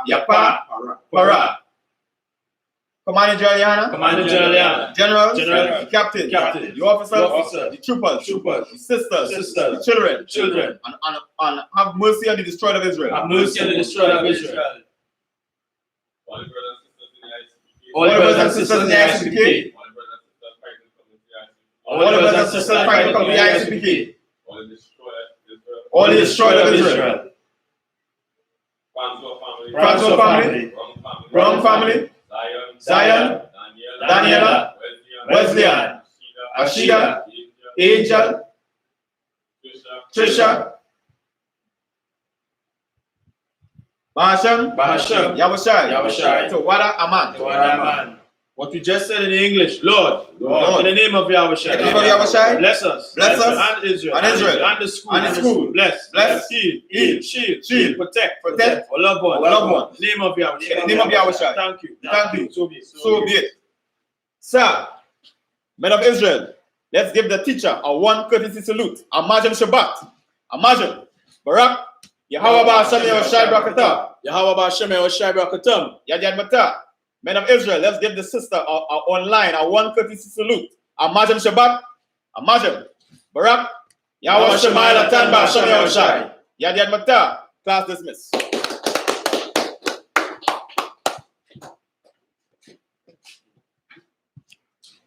Yapa, Para. Commander Yahanna, General, Captain, the officers, the troopers, the sisters, the children, and have mercy on the destroyed of Israel. All the brothers and sisters in the I.S.U.P.K. All the brothers and sisters fighting to come to the I.S.U.P.K. All the destroyed of Israel. Francois family, Brown family, Zion, Daniela, Wesleyan, Ashida, Angel, Trisha, Bahashem, Yahawashi, Tawada Aman. What we just said in English, Lord, in the name of Yahawashi, bless us, and Israel, and the school, bless, heal, shield, protect, our loved one, in the name of Yahawashi. Thank you. So be it. Sir, men of Israel, let's give the teacher a one courtesy salute. Amajim Shabbat. Amajim. Barak. Yahweh Ba'ashem Yahawashi Brakata. Yadyan Mata. Men of Israel, let's give the sister online a one courtesy salute. Amajim Shabbat. Amajim. Barak. Yahweh Shemayel Atan Ba'ashem Yahawashi. Yadyan Mata. Class dismissed.